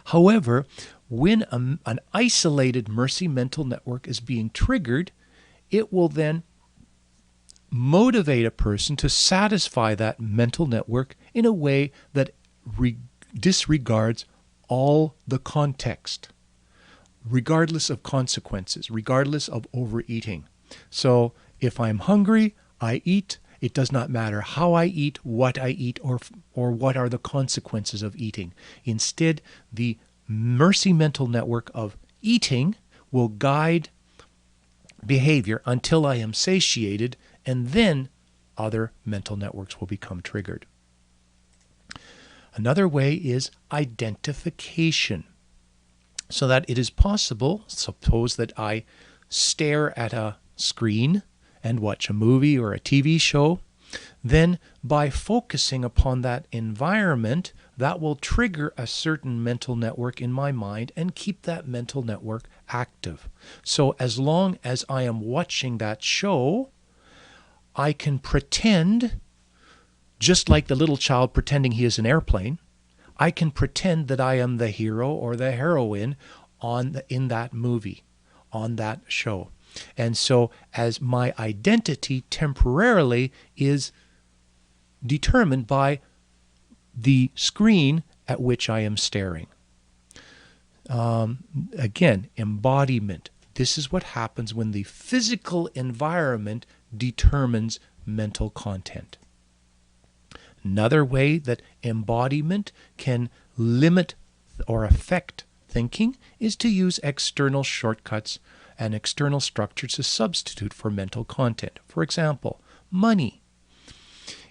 However, when an isolated mercy mental network is being triggered, it will then motivate a person to satisfy that mental network in a way that disregards all the context, regardless of consequences, regardless of overeating. So if I'm hungry, I eat. It does not matter how I eat, what I eat, or what are the consequences of eating. Instead, the mercy mental network of eating will guide behavior until I am satiated, and then other mental networks will become triggered. Another way is identification. So that it is possible, suppose that I stare at a screen and watch a movie or a TV show, then by focusing upon that environment, that will trigger a certain mental network in my mind and keep that mental network active. So as long as I am watching that show, I can pretend, just like the little child pretending he is an airplane, I can pretend that I am the hero or the heroine in that movie, on that show. And so as my identity temporarily is determined by the screen at which I am staring. Again, embodiment. This is what happens when the physical environment determines mental content. Another way that embodiment can limit or affect thinking is to use external shortcuts and external structures to substitute for mental content. For example, money.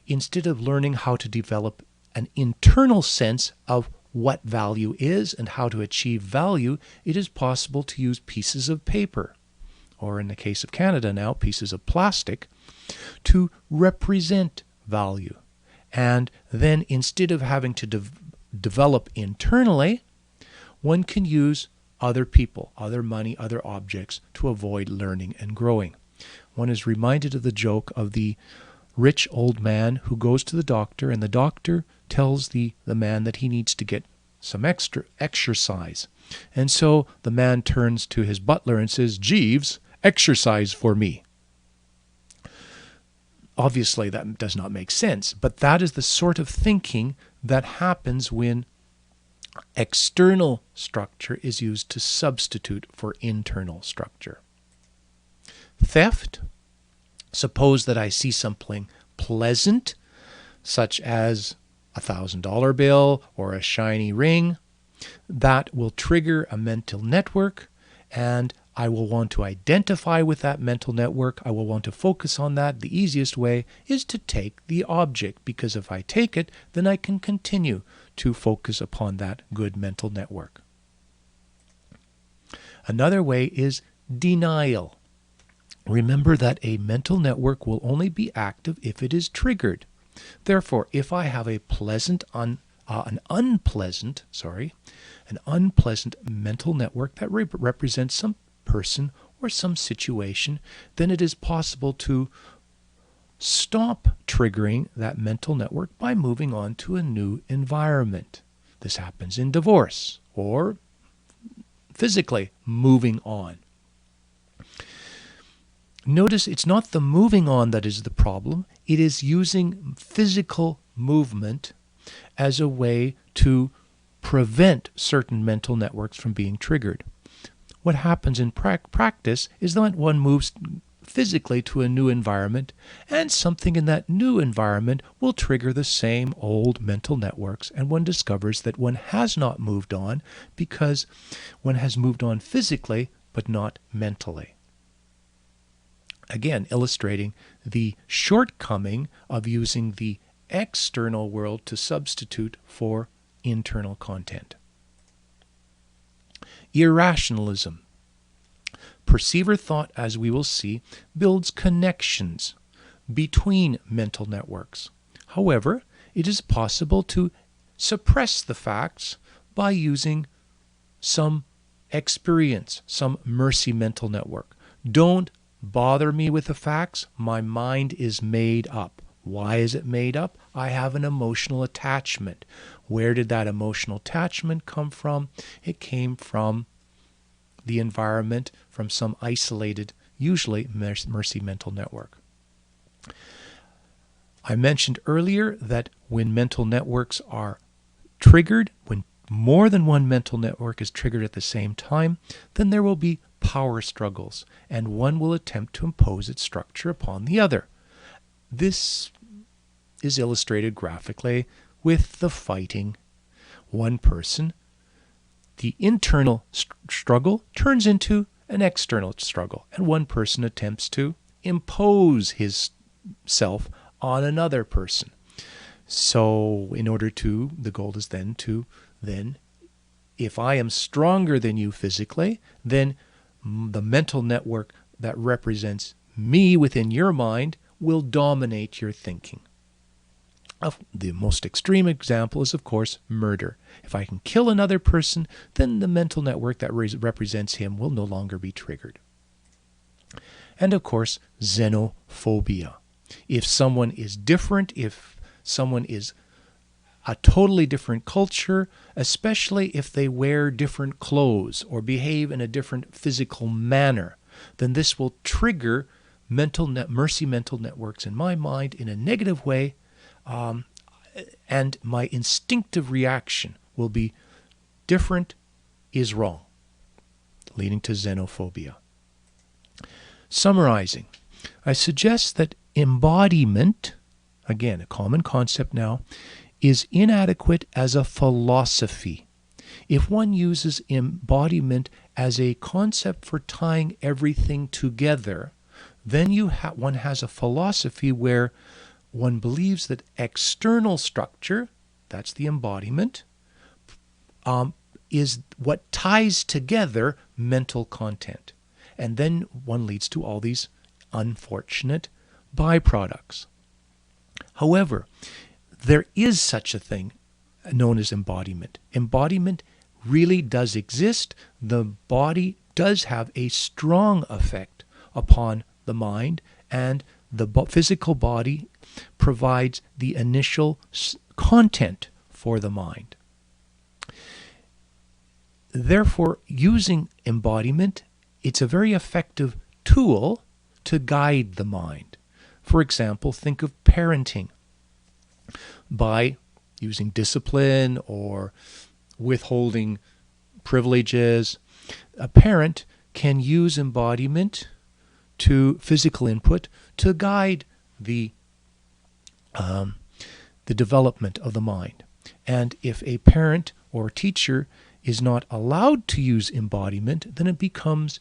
Instead of learning how to develop an internal sense of what value is and how to achieve value, it is possible to use pieces of paper, or in the case of Canada now, pieces of plastic, to represent value. And then instead of having to develop internally, one can use other people, other money, other objects to avoid learning and growing. One is reminded of the joke of the rich old man who goes to the doctor, and the doctor tells the man that he needs to get some extra exercise. And so the man turns to his butler and says, "Jeeves, exercise for me." Obviously, that does not make sense, but that is the sort of thinking that happens when external structure is used to substitute for internal structure. Theft. Suppose that I see something pleasant, such as a $1,000 bill or a shiny ring. That will trigger a mental network, and I will want to identify with that mental network. I will want to focus on that. The easiest way is to take the object, because if I take it, then I can continue to focus upon that good mental network. Another way is denial. Remember that a mental network will only be active if it is triggered. Therefore, if I have an unpleasant mental network that represents some person or some situation, then it is possible to stop triggering that mental network by moving on to a new environment. This happens in divorce or physically moving on. Notice it's not the moving on that is the problem. It is using physical movement as a way to prevent certain mental networks from being triggered. What happens in practice is that one moves physically to a new environment, and something in that new environment will trigger the same old mental networks, and one discovers that one has not moved on because one has moved on physically but not mentally. Again, illustrating the shortcoming of using the external world to substitute for internal content. Irrationalism. Perceiver thought, as we will see, builds connections between mental networks. However, it is possible to suppress the facts by using some experience, some mercy mental network. Don't bother me with the facts. My mind is made up. Why is it made up? I have an emotional attachment. Where did that emotional attachment come from? It came from the environment, from some isolated, usually mercy mental network. I mentioned earlier that when mental networks are triggered, when more than one mental network is triggered at the same time, then there will be power struggles, and one will attempt to impose its structure upon the other. This is illustrated graphically with the fighting. One person, the internal struggle turns into an external struggle, and one person attempts to impose his self on another person. So the goal is then if I am stronger than you physically, then the mental network that represents me within your mind will dominate your thinking. The most extreme example is, of course, murder. If I can kill another person, then the mental network that represents him will no longer be triggered. And, of course, xenophobia. If someone is different, if someone is a totally different culture, especially if they wear different clothes or behave in a different physical manner, then this will trigger mercy mental networks in my mind in a negative way, and my instinctive reaction will be different is wrong, leading to xenophobia. Summarizing, I suggest that embodiment, again, a common concept now, is inadequate as a philosophy. If one uses embodiment as a concept for tying everything together, then one has a philosophy where one believes that external structure, that's the embodiment, is what ties together mental content. And then one leads to all these unfortunate byproducts. However, there is such a thing known as embodiment. Embodiment really does exist. The body does have a strong effect upon the mind, and the physical body provides the initial content for the mind. Therefore, using embodiment, it's a very effective tool to guide the mind. For example, think of parenting. By using discipline or withholding privileges, a parent can use embodiment to physical input to guide the development of the mind. And if a parent or teacher is not allowed to use embodiment, then it becomes,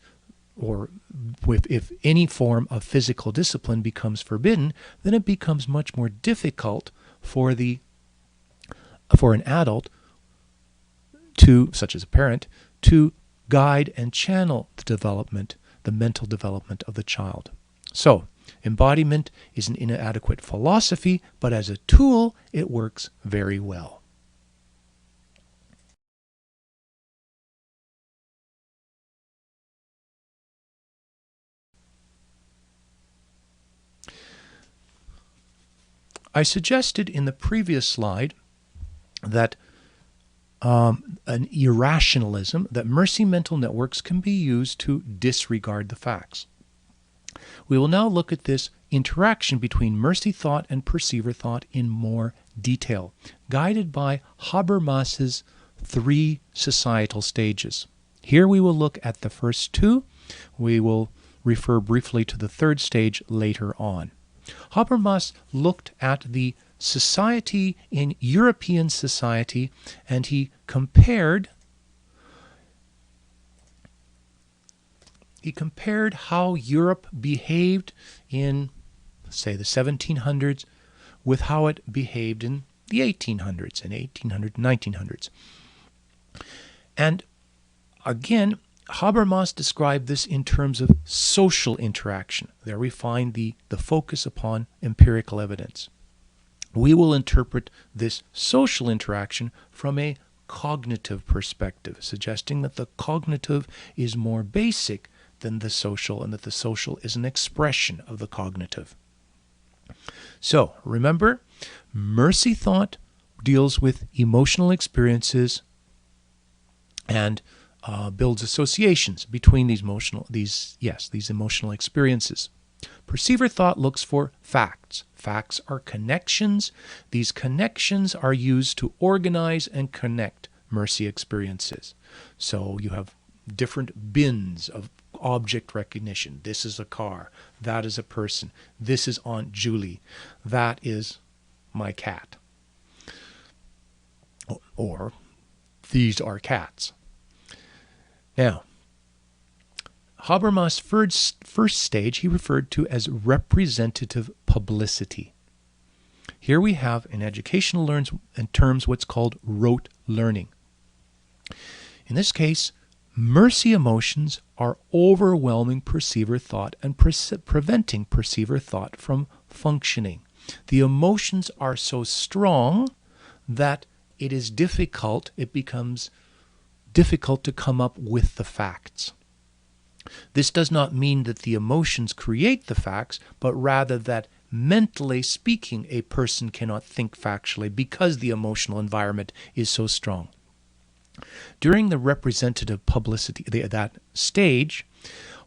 if any form of physical discipline becomes forbidden, then it becomes much more difficult for an adult such as a parent, to guide and channel the mental development of the child. So, embodiment is an inadequate philosophy, but as a tool, it works very well. I suggested in the previous slide that an irrationalism, that mercy mental networks can be used to disregard the facts. We will now look at this interaction between mercy thought and perceiver thought in more detail, guided by Habermas's 3 societal stages. Here we will look at the first 2. We will refer briefly to the 3rd stage later on. Habermas looked at the society in European society, and he compared how Europe behaved in, say, the 1700s with how it behaved in the 1800s and 1800s, 1900s. And again, Habermas described this in terms of social interaction. There we find the focus upon empirical evidence. We will interpret this social interaction from a cognitive perspective, suggesting that the cognitive is more basic than the social, and that the social is an expression of the cognitive. So, remember, mercy thought deals with emotional experiences and builds associations between these emotional experiences. Perceiver thought looks for facts. Facts are connections. These connections are used to organize and connect mercy experiences. So you have different bins of object recognition. This is a car. That is a person. This is Aunt Julie. That is my cat. Or these are cats. Now, Habermas' first stage he referred to as representative publicity. Here we have in educational terms what's called rote learning. In this case, mercy emotions are overwhelming perceiver thought and preventing perceiver thought from functioning. The emotions are so strong that it becomes difficult to come up with the facts. This does not mean that the emotions create the facts, but rather that mentally speaking, a person cannot think factually because the emotional environment is so strong. During the representative publicity, that stage,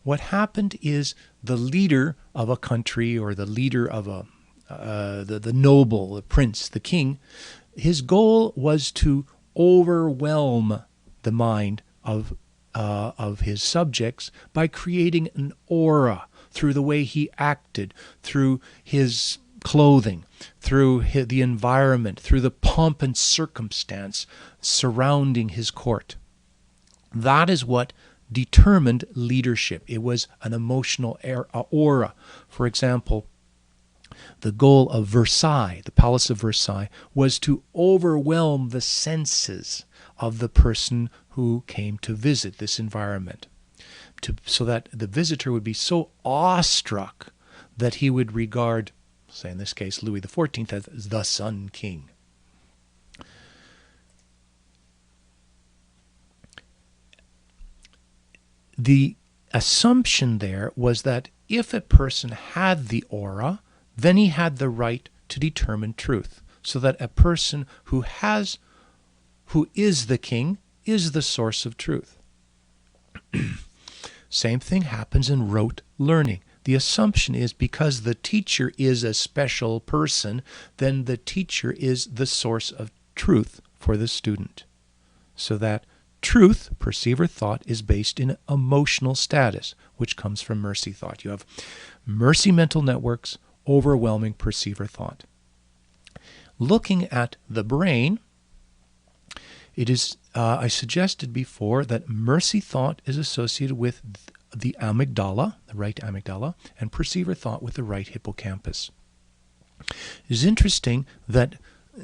what happened is the leader of a country or the leader of the noble, the prince, the king, his goal was to overwhelm the mind of his subjects by creating an aura through the way he acted, through his clothing, through the environment, through the pomp and circumstance surrounding his court. That is what determined leadership. It was an emotional aura. For example, the goal of Versailles, the Palace of Versailles, was to overwhelm the senses of the person who came to visit this environment, so that the visitor would be so awestruck that he would regard, say in this case, Louis XIV as the Sun King. The assumption there was that if a person had the aura, then he had the right to determine truth, so that a person who is the king is the source of truth. Same thing happens in rote learning. The assumption is because the teacher is a special person, then the teacher is the source of truth for the student. So that truth, perceiver thought, is based in emotional status, which comes from mercy thought. You have mercy mental networks overwhelming perceiver thought. Looking at the brain, it is, I suggested before that mercy thought is associated with the amygdala, the right amygdala, and perceiver thought with the right hippocampus. It is interesting that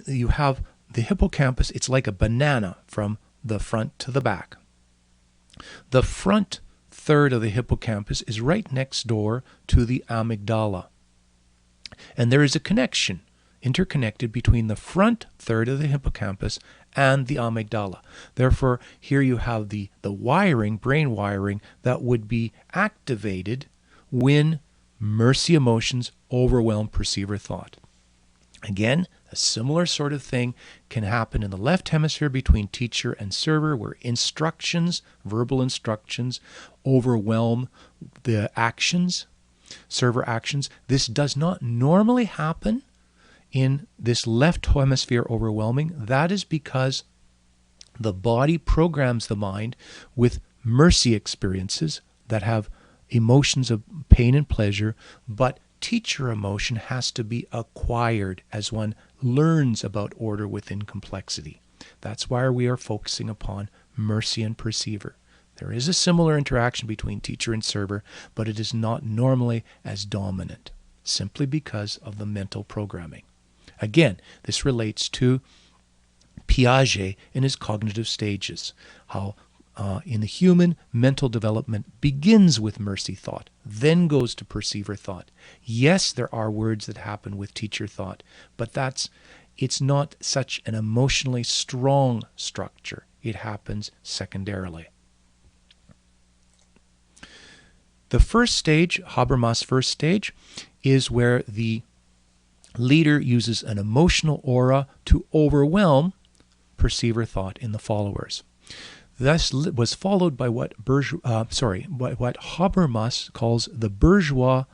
you have the hippocampus, it's like a banana from the front to the back. The front third of the hippocampus is right next door to the amygdala. And there is a connection, interconnected between the front third of the hippocampus and the amygdala. Therefore, here you have the wiring, brain wiring, that would be activated when mercy emotions overwhelm perceiver thought. Again, a similar sort of thing can happen in the left hemisphere between teacher and server, where instructions, verbal instructions, overwhelm the actions, server actions. This does not normally happen in this left hemisphere overwhelming. That is because the body programs the mind with mercy experiences that have emotions of pain and pleasure, but teacher emotion has to be acquired as one learns about order within complexity. That's why we are focusing upon mercy and perceiver. There is a similar interaction between teacher and server, but it is not normally as dominant, simply because of the mental programming. Again, this relates to Piaget in his cognitive stages, how in the human, mental development begins with mercy thought, then goes to perceiver thought. Yes, there are words that happen with teacher thought, but it's not such an emotionally strong structure. It happens secondarily. The first stage, Habermas' first stage, is where the leader uses an emotional aura to overwhelm perceiver thought in the followers. This was followed by what Habermas calls the bourgeois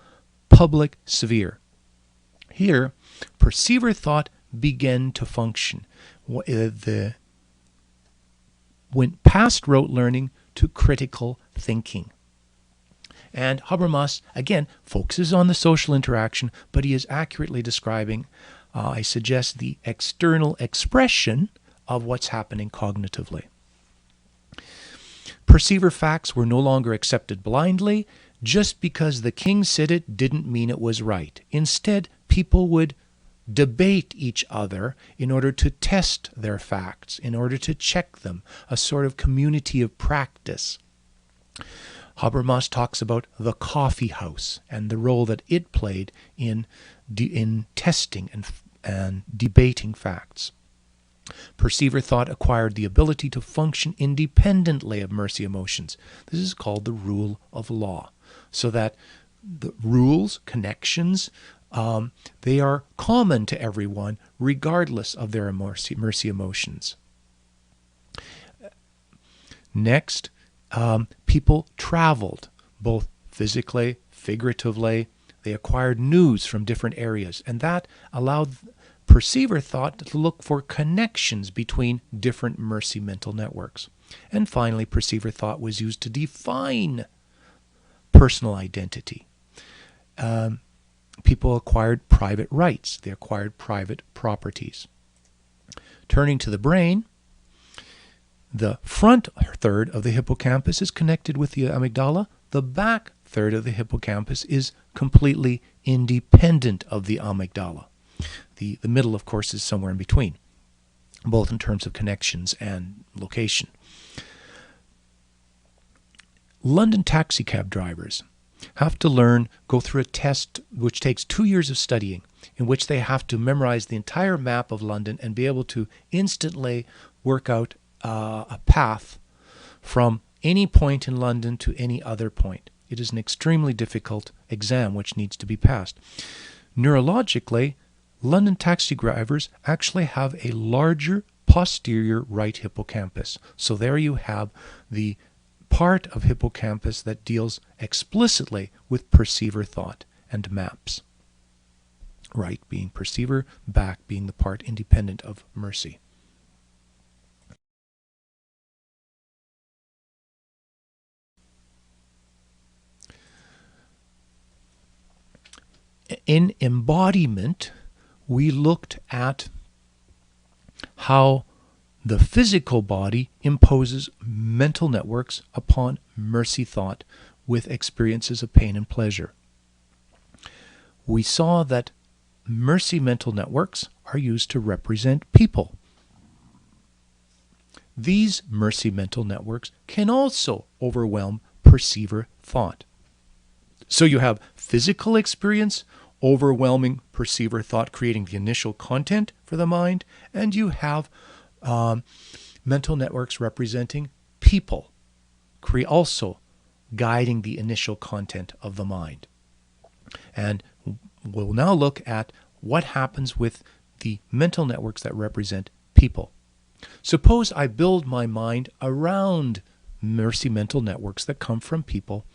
public sphere. Here, perceiver thought began to function. Went past rote learning to critical thinking. And Habermas, again, focuses on the social interaction, but he is accurately describing, I suggest, the external expression of what's happening cognitively. Perceiver facts were no longer accepted blindly. Just because the king said it didn't mean it was right. Instead, people would debate each other in order to test their facts, in order to check them, a sort of community of practice. Habermas talks about the coffee house and the role that it played in testing and debating facts. Perceiver thought acquired the ability to function independently of mercy emotions. This is called the rule of law, so that the rules, connections, they are common to everyone regardless of their mercy emotions. Next, people traveled, both physically, figuratively. They acquired news from different areas, and that allowed perceiver thought to look for connections between different mercy mental networks. And finally, perceiver thought was used to define personal identity. People acquired private rights. They acquired private properties. Turning to the brain, the front third of the hippocampus is connected with the amygdala. The back third of the hippocampus is completely independent of the amygdala. The middle, of course, is somewhere in between, both in terms of connections and location. London taxicab drivers have to go through a test which takes 2 years of studying, in which they have to memorize the entire map of London and be able to instantly work out a path from any point in London to any other point. It is an extremely difficult exam which needs to be passed. Neurologically, London taxi drivers actually have a larger posterior right hippocampus. So there you have the part of hippocampus that deals explicitly with perceiver thought and maps. Right being perceiver, back being the part independent of mercy. In embodiment, we looked at how the physical body imposes mental networks upon mercy thought with experiences of pain and pleasure. We saw that mercy mental networks are used to represent people. These mercy mental networks can also overwhelm perceiver thought. So you have physical experience, overwhelming perceiver thought, creating the initial content for the mind, and you have mental networks representing people, also guiding the initial content of the mind. And we'll now look at what happens with the mental networks that represent people. Suppose I build my mind around mercy mental networks that come from people.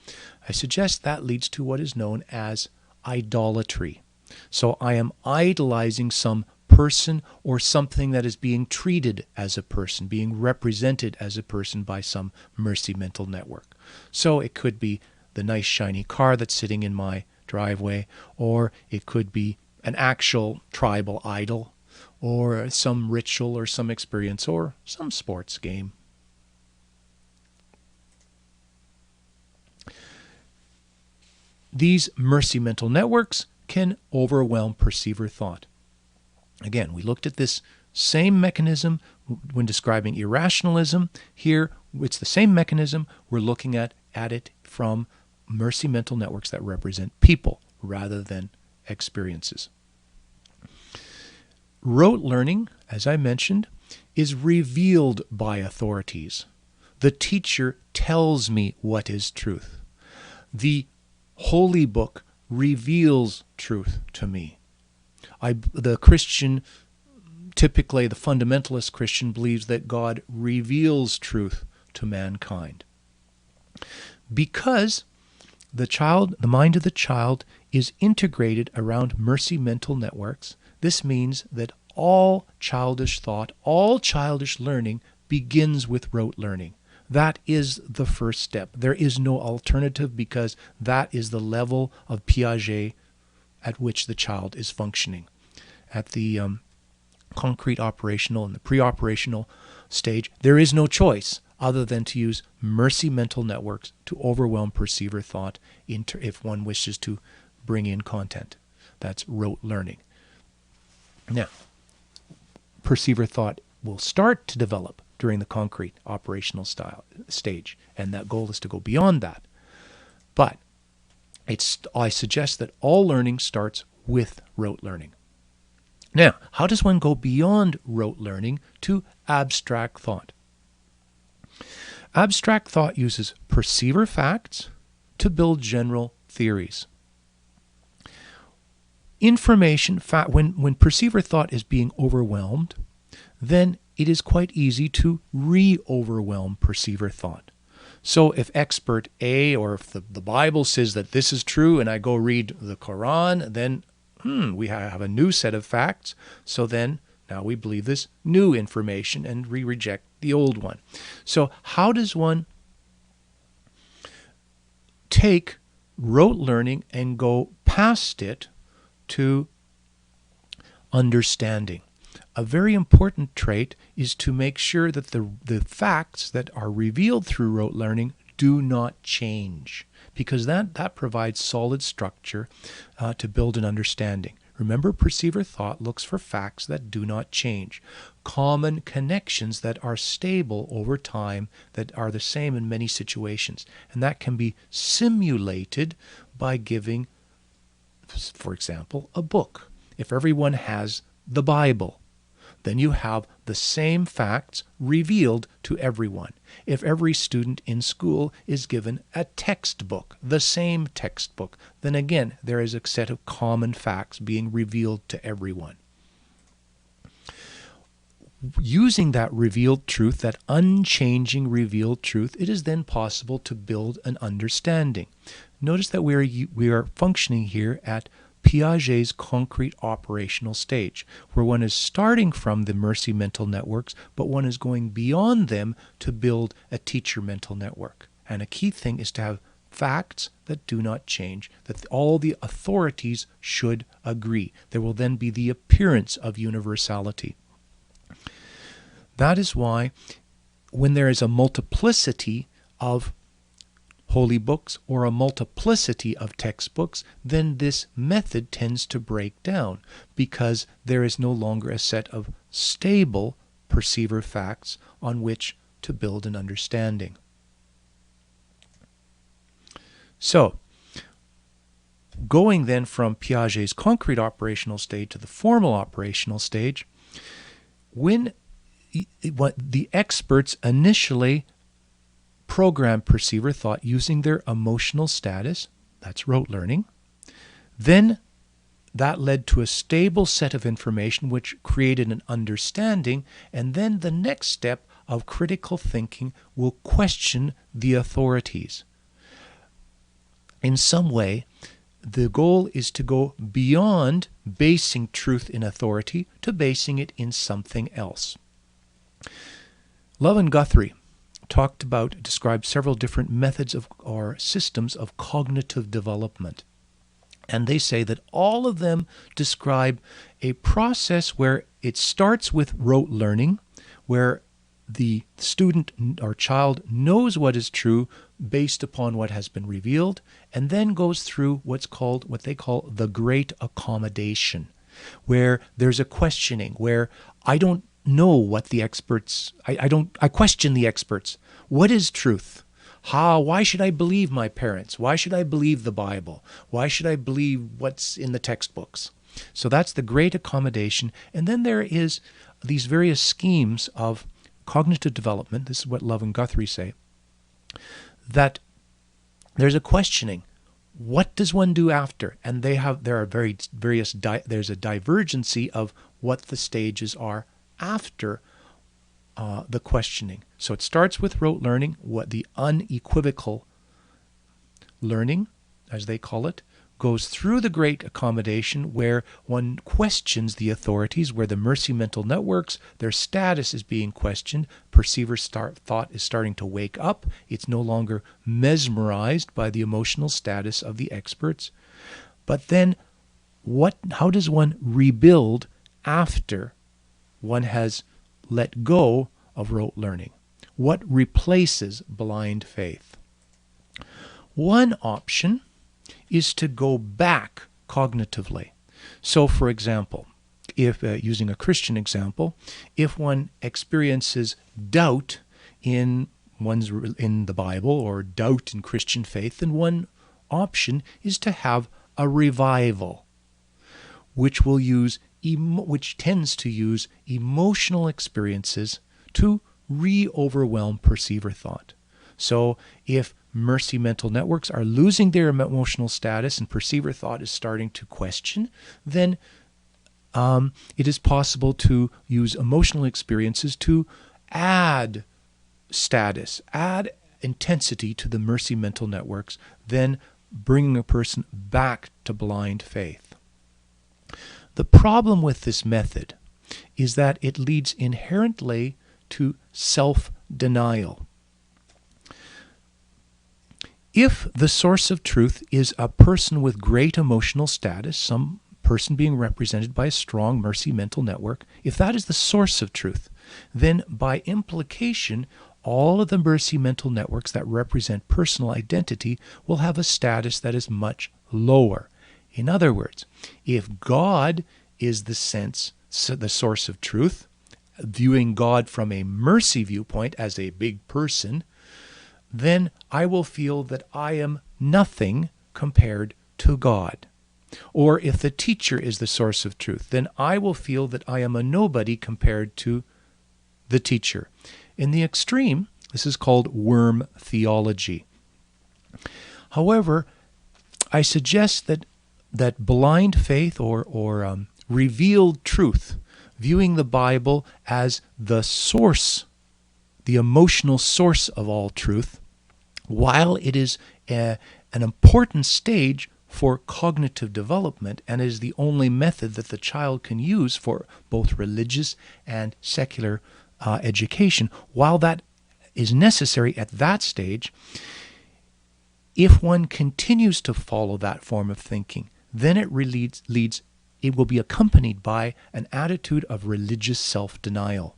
I suggest that leads to what is known as idolatry. So I am idolizing some person or something that is being treated as a person, being represented as a person by some mercy mental network. So it could be the nice shiny car that's sitting in my driveway, or it could be an actual tribal idol, or some ritual or some experience or some sports game. These mercy mental networks can overwhelm perceiver thought. Again, we looked at this same mechanism when describing irrationalism. Here, it's the same mechanism. We're looking at it from mercy mental networks that represent people rather than experiences. Rote learning, as I mentioned, is revealed by authorities. The teacher tells me what is truth. The Holy Book reveals truth to me. The Christian, typically the fundamentalist Christian, believes that God reveals truth to mankind. Because the mind of the child is integrated around mercy mental networks, this means that all childish thought, all childish learning begins with rote learning. That is the first step. There is no alternative, because that is the level of Piaget at which the child is functioning. At the concrete operational and the pre-operational stage, there is no choice other than to use mercy mental networks to overwhelm perceiver thought if one wishes to bring in content. That's rote learning. Now, perceiver thought will start to develop during the concrete operational stage, and that goal is to go beyond that. But I suggest that all learning starts with rote learning. Now, how does one go beyond rote learning to abstract thought? Abstract thought uses perceiver facts to build general theories. Information, when perceiver thought is being overwhelmed, then it is quite easy to re-overwhelm perceiver thought. So if expert A, or if the Bible says that this is true and I go read the Quran, then we have a new set of facts. So then now we believe this new information and we reject the old one. So how does one take rote learning and go past it to understanding? A very important trait is to make sure that the facts that are revealed through rote learning do not change, because that provides solid structure to build an understanding. Remember, perceiver thought looks for facts that do not change, common connections that are stable over time, that are the same in many situations. And that can be simulated by giving, for example, a book. If everyone has the Bible, then you have the same facts revealed to everyone. If every student in school is given a textbook, the same textbook, then again, there is a set of common facts being revealed to everyone. Using that revealed truth, that unchanging revealed truth, it is then possible to build an understanding. Notice that we are functioning here at Piaget's concrete operational stage, where one is starting from the mercy mental networks, but one is going beyond them to build a teacher mental network. And a key thing is to have facts that do not change, that all the authorities should agree. There will then be the appearance of universality. That is why when there is a multiplicity of holy books or a multiplicity of textbooks, then this method tends to break down, because there is no longer a set of stable perceiver facts on which to build an understanding. So, going then from Piaget's concrete operational stage to the formal operational stage, when what the experts initially programmed perceiver thought using their emotional status, that's rote learning, then that led to a stable set of information which created an understanding, and then the next step of critical thinking will question the authorities. In some way, the goal is to go beyond basing truth in authority to basing it in something else. Love and Guthrie described several different methods of or systems of cognitive development. And they say that all of them describe a process where it starts with rote learning, where the student or child knows what is true based upon what has been revealed, and then goes through what they call the great accommodation, where there's a questioning, where I don't know what the experts, I question the experts. What is truth? Why should I believe my parents? Why should I believe the Bible? Why should I believe what's in the textbooks? So that's the great accommodation. And then there is these various schemes of cognitive development. This is what Love and Guthrie say, that there's a questioning. What does one do after? And there's a divergency of what the stages are after the questioning. So it starts with rote learning, what the unequivocal learning, as they call it, goes through the great accommodation where one questions the authorities, where the mercy mental networks, their status is being questioned, perceiver thought is starting to wake up, it's no longer mesmerized by the emotional status of the experts. But then how does one rebuild after one has let go of rote learning? What replaces blind faith? One option is to go back cognitively. So, for example, if using a Christian example, if one experiences doubt in the Bible or doubt in Christian faith, then one option is to have a revival, which tends to use emotional experiences to re-overwhelm perceiver thought. So if mercy mental networks are losing their emotional status and perceiver thought is starting to question, then it is possible to use emotional experiences to add status, add intensity to the mercy mental networks, then bringing a person back to blind faith. The problem with this method is that it leads inherently to self-denial. If the source of truth is a person with great emotional status, some person being represented by a strong mercy mental network, if that is the source of truth, then by implication, all of the mercy mental networks that represent personal identity will have a status that is much lower. In other words, if God is the source of truth, viewing God from a mercy viewpoint as a big person, then I will feel that I am nothing compared to God. Or if the teacher is the source of truth, then I will feel that I am a nobody compared to the teacher. In the extreme, this is called worm theology. However, I suggest that blind faith or revealed truth, viewing the Bible as the source, the emotional source of all truth, while it is an important stage for cognitive development and is the only method that the child can use for both religious and secular education, while that is necessary at that stage, if one continues to follow that form of thinking, then it will be accompanied by an attitude of religious self-denial.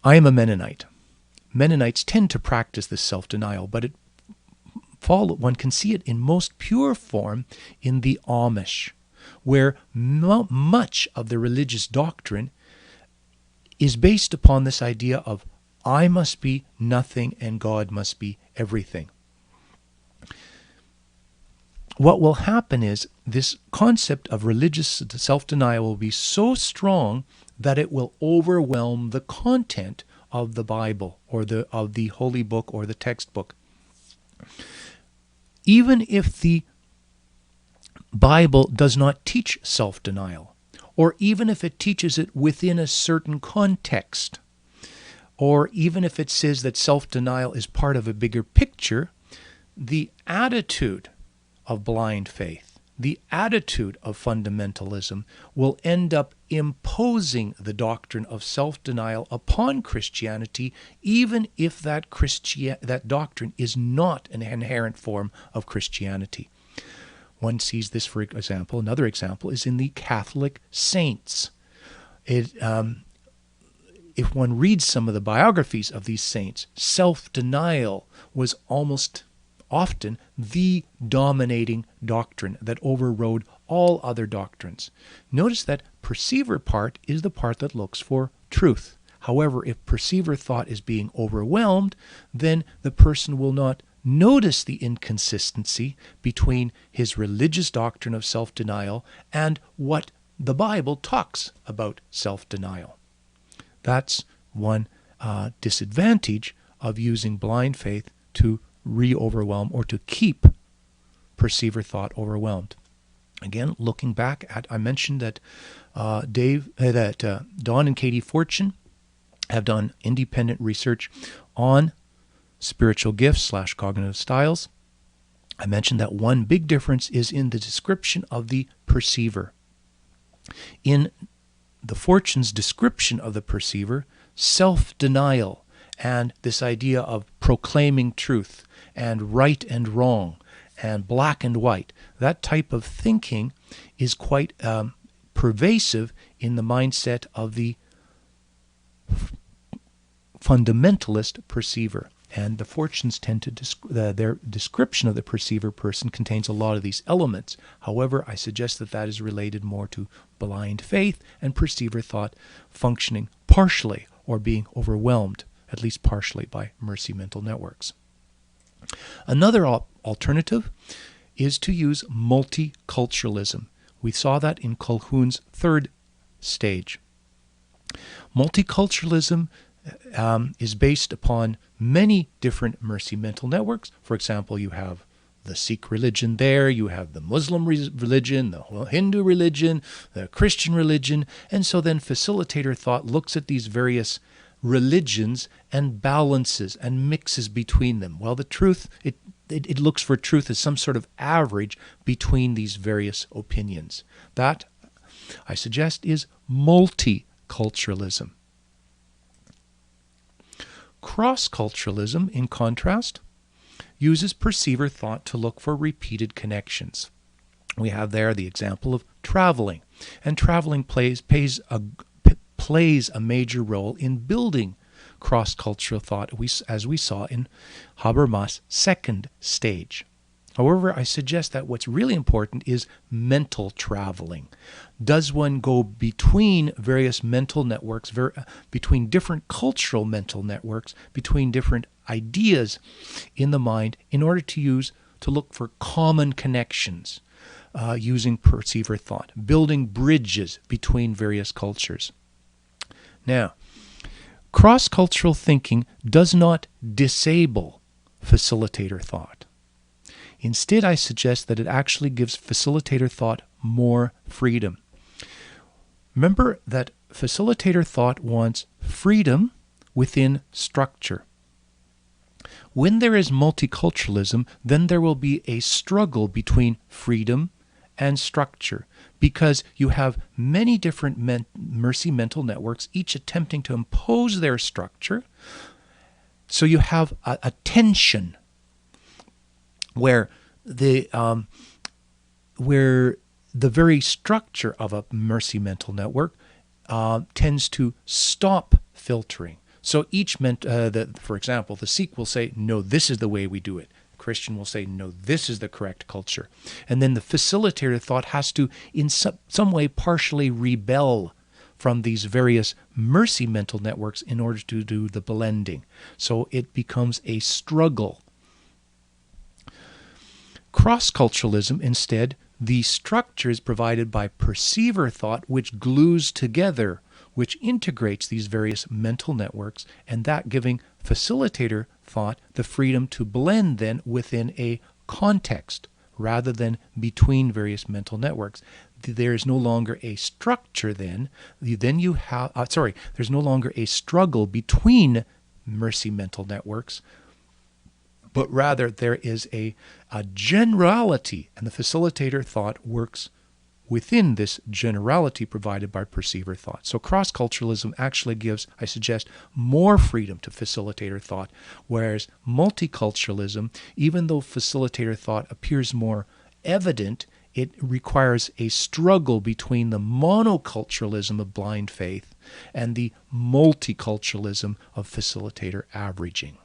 I am a Mennonite. Mennonites tend to practice this self-denial, but one can see it in most pure form in the Amish, where much of the religious doctrine is based upon this idea of I must be nothing and God must be everything. what will happen is this concept of religious self-denial will be so strong that it will overwhelm the content of the Bible or of the holy book or the textbook. Even if the Bible does not teach self-denial, or even if it teaches it within a certain context, or even if it says that self-denial is part of a bigger picture, the attitude of blind faith, the attitude of fundamentalism will end up imposing the doctrine of self-denial upon Christianity, even if that doctrine is not an inherent form of Christianity. One sees this, for example, another example is in the Catholic saints. If one reads some of the biographies of these saints, self-denial was almost often the dominating doctrine that overrode all other doctrines. Notice that perceiver part is the part that looks for truth. However, if perceiver thought is being overwhelmed, then the person will not notice the inconsistency between his religious doctrine of self-denial and what the Bible talks about self-denial. That's one disadvantage of using blind faith to re-overwhelm or to keep perceiver thought overwhelmed. Again, looking back at, I mentioned that Don and Katie Fortune have done independent research on spiritual gifts / cognitive styles. I mentioned that one big difference is in the description of the perceiver. In the Fortune's description of the perceiver, self-denial and this idea of proclaiming truth and right and wrong and black and white, that type of thinking is quite pervasive in the mindset of the fundamentalist perceiver. And the Fortunes tend to their description of the perceiver person contains a lot of these elements. However, I suggest that that is related more to blind faith and perceiver thought functioning partially or being overwhelmed, at least partially, by mercy mental networks. Another alternative is to use multiculturalism. We saw that in Colquhoun's third stage. Multiculturalism is based upon many different mercy mental networks. For example, you have the Sikh religion there, you have the Muslim religion, the Hindu religion, the Christian religion, and so then facilitator thought looks at these various religions and balances and mixes between them. Well, the truth, it looks for truth as some sort of average between these various opinions. That, I suggest, is multiculturalism. Cross-culturalism, in contrast, uses perceiver thought to look for repeated connections. We have there the example of traveling, and traveling plays a major role in building cross-cultural thought, as we saw in Habermas' second stage. However, I suggest that what's really important is mental traveling. Does one go between various mental networks, between different cultural mental networks, between different ideas in the mind in order to look for common connections using perceiver thought, building bridges between various cultures? Now, cross-cultural thinking does not disable facilitator thought. Instead, I suggest that it actually gives facilitator thought more freedom. Remember that facilitator thought wants freedom within structure. When there is multiculturalism, then there will be a struggle between freedom and structure, because you have many different mercy mental networks, each attempting to impose their structure. So you have a tension where the very structure of a mercy mental network tends to stop filtering. So each for example, the Sikh will say, no, this is the way we do it. Christian will say, no, this is the correct culture. And then the facilitator thought has to, in some way, partially rebel from these various mercy mental networks in order to do the blending. So it becomes a struggle. cross-culturalism, instead, the structure is provided by perceiver thought, which glues together, which integrates these various mental networks, and that giving facilitator thought the freedom to blend then within a context rather than between various mental networks. There is no longer a structure then. There's no longer a struggle between mercy mental networks, but rather there is a generality, and the facilitator thought works within this generality provided by perceiver thought. So cross-culturalism actually gives, I suggest, more freedom to facilitator thought, whereas multiculturalism, even though facilitator thought appears more evident, it requires a struggle between the monoculturalism of blind faith and the multiculturalism of facilitator averaging.